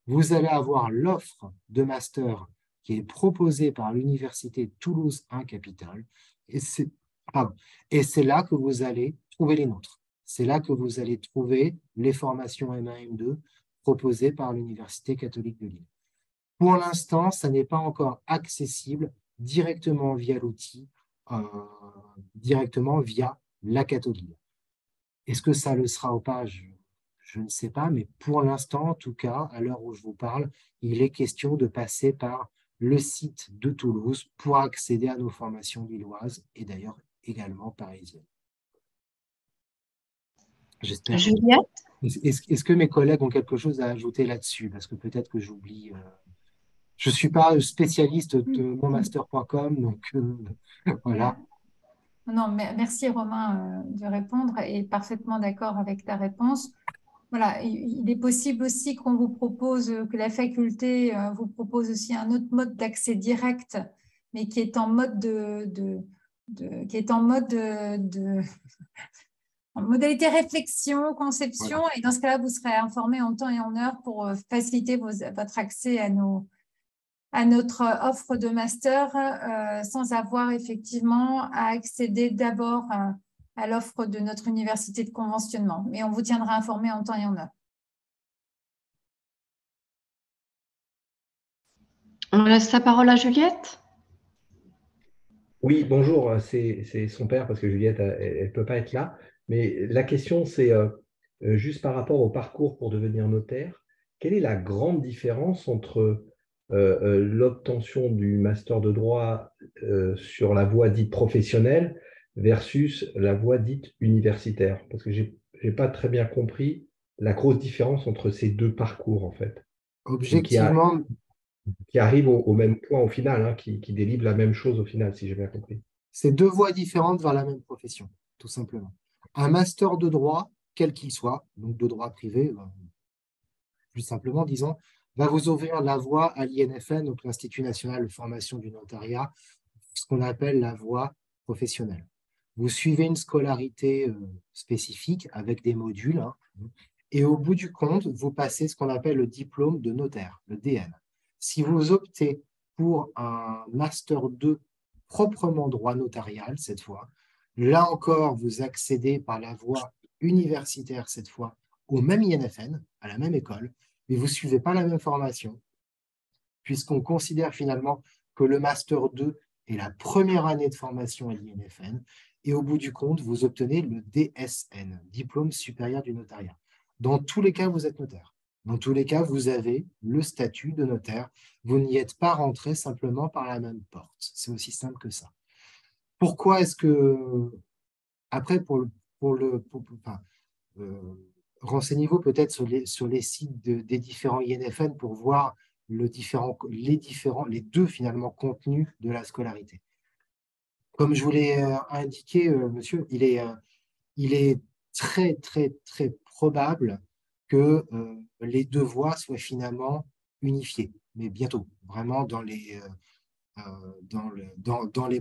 vous allez avoir l'offre de master qui est proposée par l'Université Toulouse 1 Capitale, et c'est là que vous allez trouver les nôtres. C'est là que vous allez trouver les formations M1 M2 proposées par l'Université catholique de Lille. Pour l'instant, ça n'est pas encore accessible directement via l'outil, directement via la catholique. Est-ce que ça le sera ou pas? Je ne sais pas, mais pour l'instant, en tout cas, à l'heure où je vous parle, il est question de passer par le site de Toulouse pour accéder à nos formations lilloises et d'ailleurs également parisiennes. J'espère. Juliette? Est-ce que mes collègues ont quelque chose à ajouter là-dessus? Parce que peut-être que j'oublie. Je ne suis pas spécialiste de monmaster.com, donc voilà. Non, merci Romain de répondre et parfaitement d'accord avec ta réponse. Voilà, il est possible aussi qu'on vous propose, que la faculté vous propose aussi un autre mode d'accès direct, mais qui est en mode en modalité réflexion, conception, Voilà. et dans ce cas-là, vous serez informé en temps et en heure pour faciliter votre accès à notre offre de master sans avoir effectivement à accéder d'abord à l'offre de notre université de conventionnement. Mais on vous tiendra informé en temps et en heure. On laisse la parole à Juliette. Oui, bonjour, c'est son père parce que Juliette, elle ne peut pas être là. Mais la question, c'est juste par rapport au parcours pour devenir notaire, quelle est la grande différence entre l'obtention du master de droit sur la voie dite professionnelle versus la voie dite universitaire? Parce que je n'ai pas très bien compris la grosse différence entre ces deux parcours, en fait. Objectivement, Qui arrivent au même point au final, hein, qui délivrent la même chose au final, si j'ai bien compris. c'est deux voies différentes vers la même profession, tout simplement. Un master de droit, quel qu'il soit, donc de droit privé, plus simplement, disons, va vous ouvrir la voie à l'INFN, donc l'Institut national de formation du notariat, ce qu'on appelle la voie professionnelle. Vous suivez une scolarité spécifique avec des modules, hein, et au bout du compte, vous passez ce qu'on appelle le diplôme de notaire, le DN. Si vous optez pour un Master 2 proprement droit notarial, cette fois, là encore, vous accédez par la voie universitaire, cette fois, au même INFN, à la même école, mais vous ne suivez pas la même formation, puisqu'on considère finalement que le Master 2 est la première année de formation à l'INFN, et au bout du compte, vous obtenez le DSN, Diplôme supérieur du notariat. Dans tous les cas, vous êtes notaire. Dans tous les cas, vous avez le statut de notaire. Vous n'y êtes pas rentré simplement par la même porte. C'est aussi simple que ça. Pourquoi est-ce que... Après, renseignez-vous peut-être sur les sites des différents INFN pour voir les deux finalement contenus de la scolarité. Comme je vous l'ai indiqué, monsieur, il est très, très, très probable que les deux voies soient finalement unifiées, mais bientôt, vraiment dans les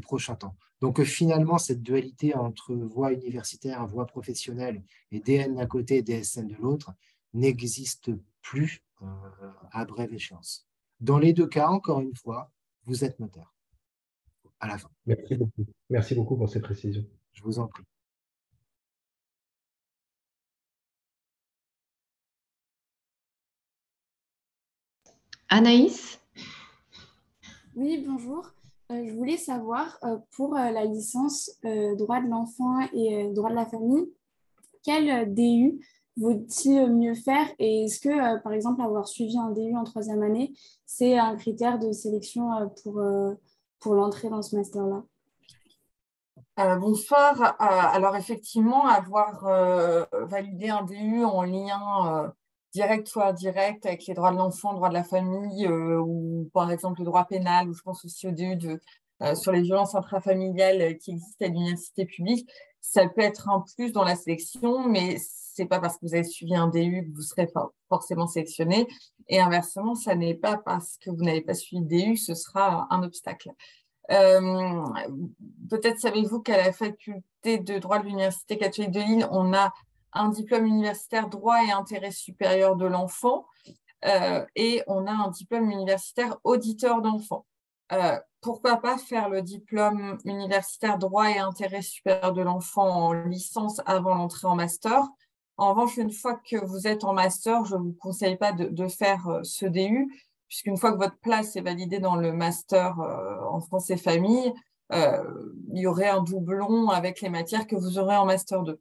prochains temps. Donc finalement, cette dualité entre voie universitaire, voie professionnelle et DN d'un côté et DSN de l'autre n'existe plus à brève échéance. Dans les deux cas, encore une fois, vous êtes notaire à la fin. Merci beaucoup. Merci beaucoup pour ces précisions. Je vous en prie. Anaïs? Oui, bonjour. Je voulais savoir, pour la licence droit de l'enfant et droit de la famille, quel DU vaut-il mieux faire? Et est-ce que, par exemple, avoir suivi un DU en troisième année, c'est un critère de sélection pour l'entrée dans ce master-là? Bonsoir. Alors effectivement, avoir validé un DU en lien direct ou indirect avec les droits de l'enfant, droits de la famille, ou par exemple le droit pénal, ou je pense aussi au DU sur les violences intrafamiliales qui existent à l'université publique, ça peut être un plus dans la sélection, mais c'est pas parce que vous avez suivi un DU que vous serez forcément sélectionné. Et inversement, ça n'est pas parce que vous n'avez pas suivi le DU que ce sera un obstacle. Peut-être savez-vous qu'à la faculté de droit de l'Université catholique de Lille, on a un diplôme universitaire droit et intérêt supérieur de l'enfant et on a un diplôme universitaire auditeur d'enfant. Pourquoi pas faire le diplôme universitaire droit et intérêt supérieur de l'enfant en licence avant l'entrée en master? En revanche, une fois que vous êtes en master, je ne vous conseille pas de faire ce DU, puisqu'une fois que votre place est validée dans le master en France et famille, il y aurait un doublon avec les matières que vous aurez en master 2.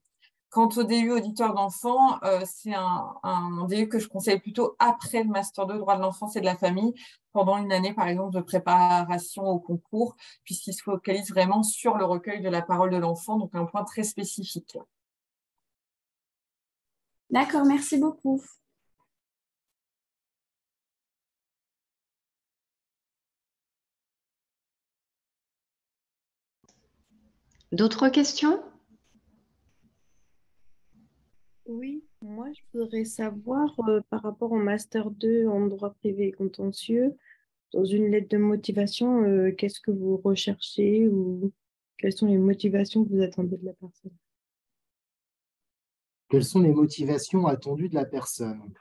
Quant au DU auditeur d'enfants, c'est un DU que je conseille plutôt après le master 2 droit de l'enfance et de la famille, pendant une année par exemple de préparation au concours, puisqu'il se focalise vraiment sur le recueil de la parole de l'enfant, donc un point très spécifique. D'accord, merci beaucoup. D'autres questions? Oui, moi je voudrais savoir par rapport au Master 2 en droit privé et contentieux, dans une lettre de motivation, qu'est-ce que vous recherchez ou quelles sont les motivations que vous attendez de la personne? Quelles sont les motivations attendues de la personne?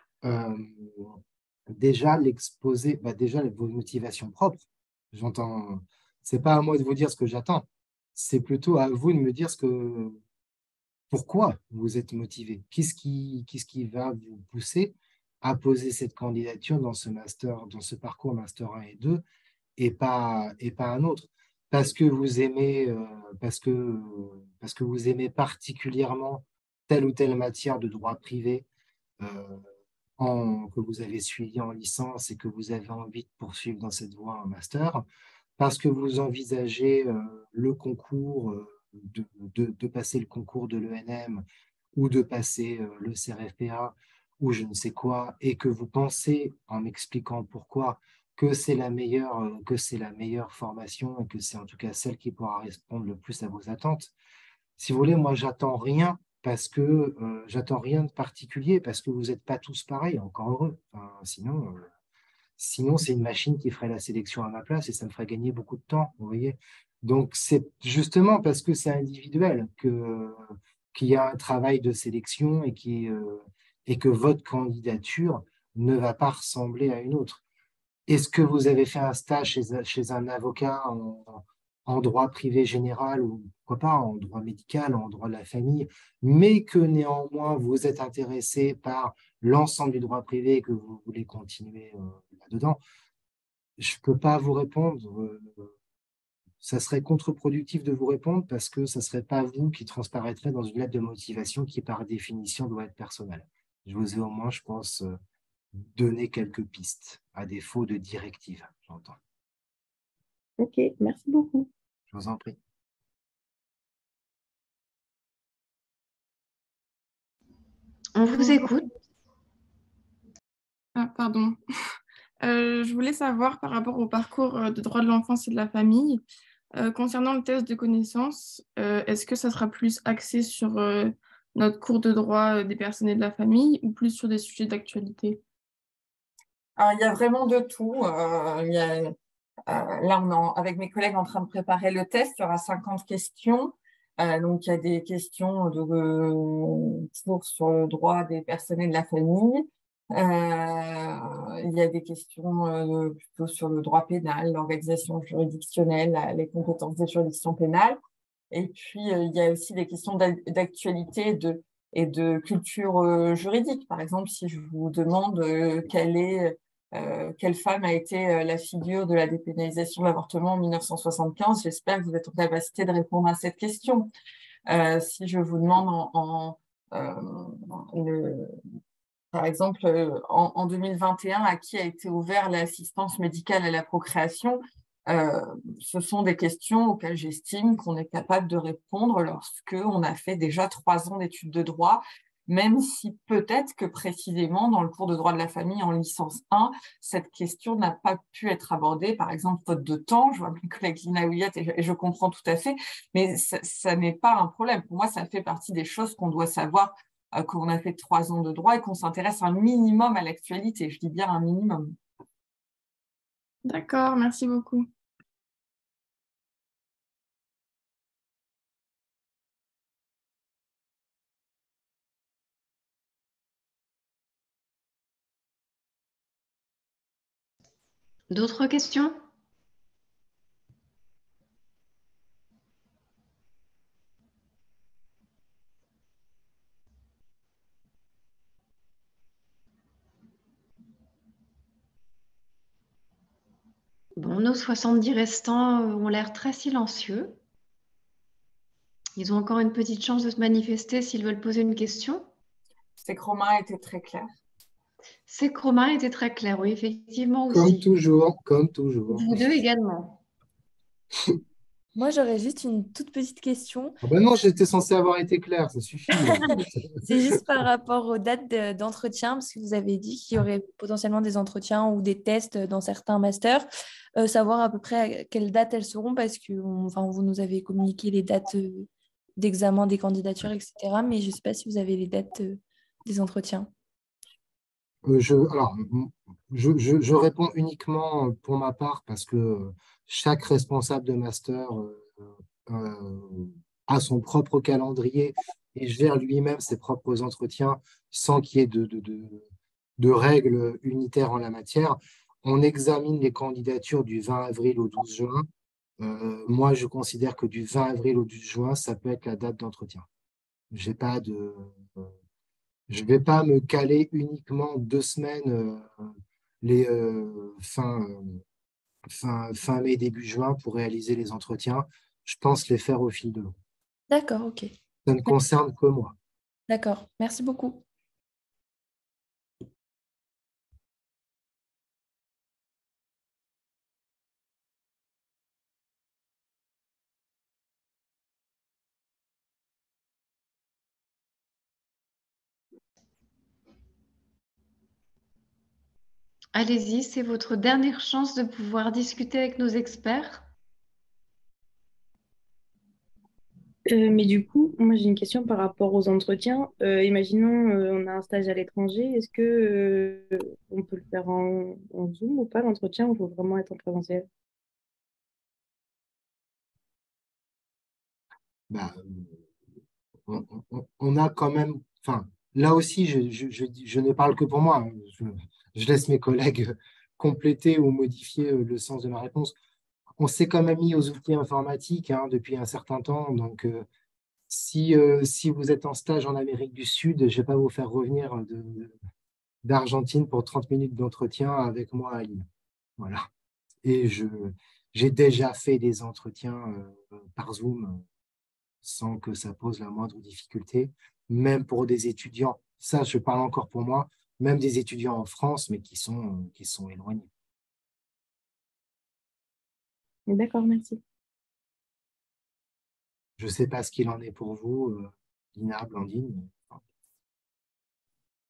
Déjà, l'exposer, déjà vos motivations propres. J'entends, c'est pas à moi de vous dire ce que j'attends, c'est plutôt à vous de me dire pourquoi vous êtes motivé. Qu'est-ce qui va vous pousser à poser cette candidature dans ce master, dans ce parcours master 1 et 2 et pas un autre? Parce que vous aimez, parce que vous aimez particulièrement telle ou telle matière de droit privé que vous avez suivi en licence et que vous avez envie de poursuivre dans cette voie en master, parce que vous envisagez le concours, de passer le concours de l'ENM ou de passer le CRFPA ou je ne sais quoi, et que vous pensez, en m'expliquant pourquoi, que c'est la meilleure formation et que c'est en tout cas celle qui pourra répondre le plus à vos attentes. Si vous voulez, moi, j'attends rien parce que j'attends rien de particulier parce que vous n'êtes pas tous pareils, encore heureux. Enfin, sinon, c'est une machine qui ferait la sélection à ma place et ça me ferait gagner beaucoup de temps, vous voyez. Donc, c'est justement parce que c'est individuel qu'il y a un travail de sélection et que votre candidature ne va pas ressembler à une autre. Est-ce que vous avez fait un stage chez un avocat en droit privé général ou pourquoi pas en droit médical, en droit de la famille, mais que néanmoins vous êtes intéressé par l'ensemble du droit privé et que vous voulez continuer là-dedans? Je ne peux pas vous répondre. Ça serait contre-productif de vous répondre parce que ça ne serait pas vous qui transparaîtrez dans une lettre de motivation qui, par définition, doit être personnelle. Je vous ai au moins, je pense, donné quelques pistes, à défaut de directives, j'entends. Ok, merci beaucoup. Je vous en prie. On vous écoute. Ah, pardon. Je voulais savoir par rapport au parcours de droit de l'enfance et de la famille, concernant le test de connaissances, est-ce que ça sera plus axé sur notre cours de droit des personnes et de la famille ou plus sur des sujets d'actualité? Alors, il y a vraiment de tout. Là, avec mes collègues, en train de préparer le test. Il y aura 50 questions. Donc, il y a des questions toujours sur le droit des personnes et de la famille. Il y a des questions plutôt sur le droit pénal, l'organisation juridictionnelle, les compétences des juridictions pénales. Et puis, il y a aussi des questions d'actualité et de culture juridique. Par exemple, si je vous demande quelle est quelle femme a été la figure de la dépénalisation de l'avortement en 1975? J'espère que vous êtes en capacité de répondre à cette question. Si je vous demande par exemple, en 2021, à qui a été ouverte l'assistance médicale à la procréation, ce sont des questions auxquelles j'estime qu'on est capable de répondre lorsqu'on a fait déjà 3 ans d'études de droit, même si peut-être que précisément dans le cours de droit de la famille en licence 1, cette question n'a pas pu être abordée, par exemple, faute de temps. Je vois mes collègues Lina Ouillet et je comprends tout à fait, mais ça n'est pas un problème. Pour moi, ça fait partie des choses qu'on doit savoir qu'on a fait 3 ans de droit et qu'on s'intéresse un minimum à l'actualité. Je dis bien un minimum. D'accord, merci beaucoup. D'autres questions? Bon, nos 70 restants ont l'air très silencieux. Ils ont encore une petite chance de se manifester s'ils veulent poser une question. C'est que Romain était très clair. C'est que Romain était très clair, oui, effectivement Comme aussi. toujours, comme toujours. Vous deux également. Moi, j'aurais juste une toute petite question. Ah ben non, j'étais censé avoir été clair, ça suffit. C'est juste par rapport aux dates d'entretien, parce que vous avez dit qu'il y aurait potentiellement des entretiens ou des tests dans certains masters. Savoir à peu près à quelles dates elles seront, parce que vous nous avez communiqué les dates d'examen des candidatures, etc. Mais je ne sais pas si vous avez les dates des entretiens. Je réponds uniquement pour ma part parce que chaque responsable de master a son propre calendrier et gère lui-même ses propres entretiens sans qu'il y ait de règles unitaires en la matière. On examine les candidatures du 20 avril au 12 juin. Moi, je considère que du 20 avril au 12 juin, ça peut être la date d'entretien. J'ai pas de... Je ne vais pas me caler uniquement 2 semaines fin mai, début juin pour réaliser les entretiens. Je pense les faire au fil de l'eau. D'accord, ok. Ça ne concerne que moi. D'accord, merci beaucoup. Allez-y, c'est votre dernière chance de pouvoir discuter avec nos experts. Mais du coup, moi j'ai une question par rapport aux entretiens. Imaginons on a un stage à l'étranger, est-ce que on peut le faire en Zoom ou pas l'entretien ou il faut vraiment être en présentiel? Bah, on a quand même, enfin, là aussi, je ne parle que pour moi, hein. Je laisse mes collègues compléter ou modifier le sens de ma réponse. On s'est quand même mis aux outils informatiques hein, depuis un certain temps. Donc, si vous êtes en stage en Amérique du Sud, je ne vais pas vous faire revenir d'Argentine pour 30 minutes d'entretien avec moi à Lille. Voilà. Et j'ai déjà fait des entretiens par Zoom sans que ça pose la moindre difficulté, même pour des étudiants. Ça, je parle encore pour moi, même des étudiants en France, mais qui sont éloignés. D'accord, merci. Je ne sais pas ce qu'il en est pour vous, Lina, Blandine.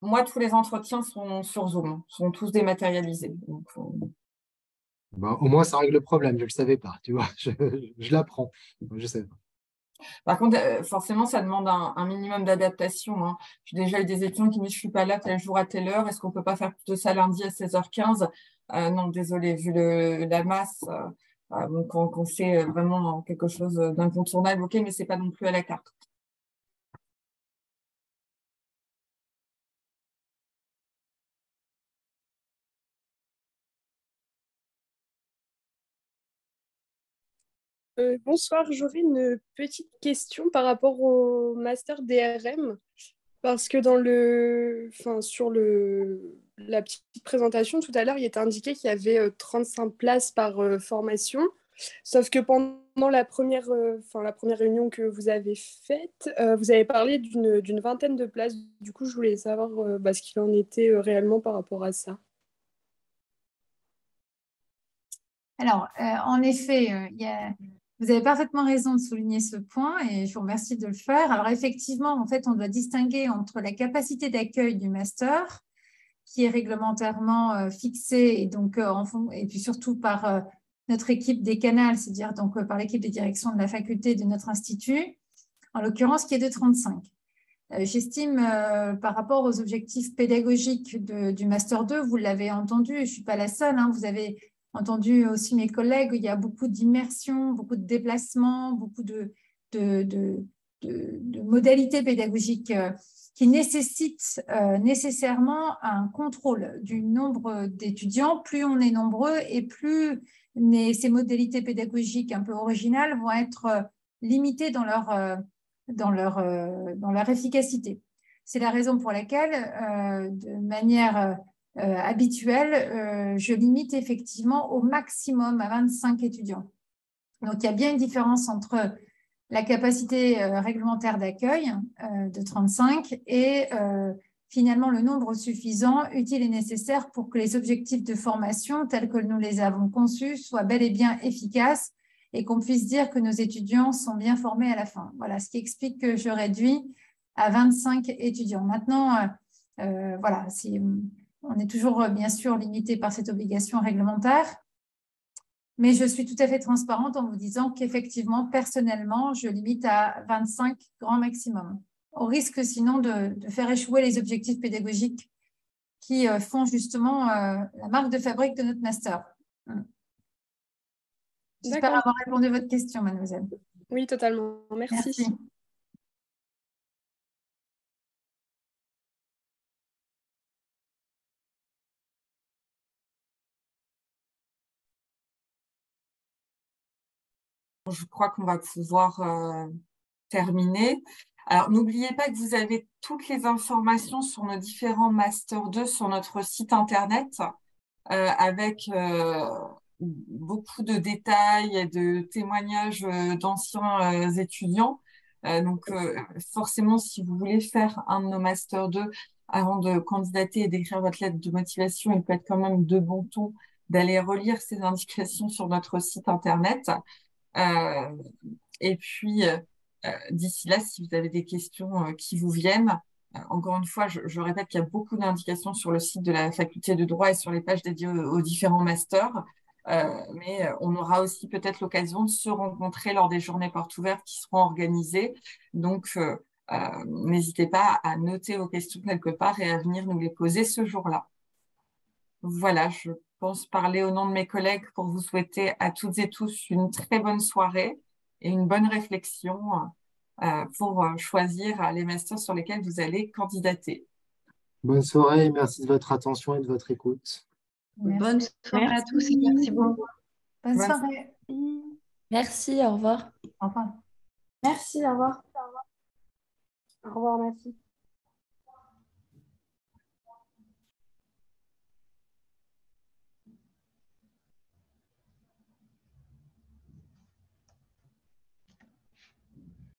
Moi, tous les entretiens sont sur Zoom, sont tous dématérialisés. Donc, Bon, au moins, ça règle le problème. Je ne le savais pas, tu vois. Je l'apprends. Je sais pas. Par contre, forcément, ça demande un minimum d'adaptation, hein. J'ai déjà eu des étudiants qui me disent je ne suis pas là tel jour à telle heure, est-ce qu'on ne peut pas faire plus de ça lundi à 16h15? Non, désolé, vu la masse, donc quand c'est vraiment quelque chose d'incontournable, ok, mais ce n'est pas non plus à la carte. Bonsoir, j'aurais une petite question par rapport au master DRM, parce que sur la petite présentation, tout à l'heure, il était indiqué qu'il y avait 35 places par formation. Sauf que pendant la première réunion que vous avez faite, vous avez parlé d'une vingtaine de places. Du coup, je voulais savoir ce qu'il en était réellement par rapport à ça. Alors, en effet, vous avez parfaitement raison de souligner ce point et je vous remercie de le faire. Alors, effectivement, en fait, on doit distinguer entre la capacité d'accueil du master, qui est réglementairement fixée et donc et puis surtout par notre équipe décanale, c'est-à-dire donc par l'équipe de direction de la faculté de notre institut, en l'occurrence qui est de 35. J'estime par rapport aux objectifs pédagogiques du Master 2, vous l'avez entendu, je ne suis pas la seule, hein, vous avez entendu aussi mes collègues, il y a beaucoup d'immersion, beaucoup de déplacements, beaucoup de modalités pédagogiques qui nécessitent nécessairement un contrôle du nombre d'étudiants. Plus on est nombreux et plus ces modalités pédagogiques un peu originales vont être limitées dans leur efficacité. C'est la raison pour laquelle, de manière habituelle, je limite effectivement au maximum à 25 étudiants. Donc, il y a bien une différence entre la capacité réglementaire d'accueil de 35 et finalement le nombre suffisant, utile et nécessaire pour que les objectifs de formation tels que nous les avons conçus soient bel et bien efficaces et qu'on puisse dire que nos étudiants sont bien formés à la fin. Voilà, ce qui explique que je réduis à 25 étudiants. Maintenant, voilà, on est toujours bien sûr limité par cette obligation réglementaire, mais je suis tout à fait transparente en vous disant qu'effectivement, personnellement, je limite à 25 grand maximum, au risque sinon de faire échouer les objectifs pédagogiques qui font justement la marque de fabrique de notre master. J'espère avoir répondu à votre question, mademoiselle. Oui, totalement. Merci. Je crois qu'on va pouvoir terminer. Alors, n'oubliez pas que vous avez toutes les informations sur nos différents Master 2 sur notre site internet avec beaucoup de détails et de témoignages d'anciens étudiants. Donc, forcément, si vous voulez faire un de nos Master 2 avant de candidater et d'écrire votre lettre de motivation, il peut être quand même de bon ton d'aller relire ces indications sur notre site internet. Et puis, d'ici là, si vous avez des questions qui vous viennent, encore une fois, je répète qu'il y a beaucoup d'indications sur le site de la faculté de droit et sur les pages dédiées aux différents masters. Mais on aura aussi peut-être l'occasion de se rencontrer lors des journées portes ouvertes qui seront organisées. Donc, n'hésitez pas à noter vos questions quelque part et à venir nous les poser ce jour-là. Voilà, je pense parler au nom de mes collègues pour vous souhaiter à toutes et tous une très bonne soirée et une bonne réflexion pour choisir les masters sur lesquels vous allez candidater. Bonne soirée, merci de votre attention et de votre écoute. Merci. Bonne soirée à tous et merci beaucoup. Bonne soirée. Merci, au revoir. Au revoir. Merci, au revoir. Au revoir, merci.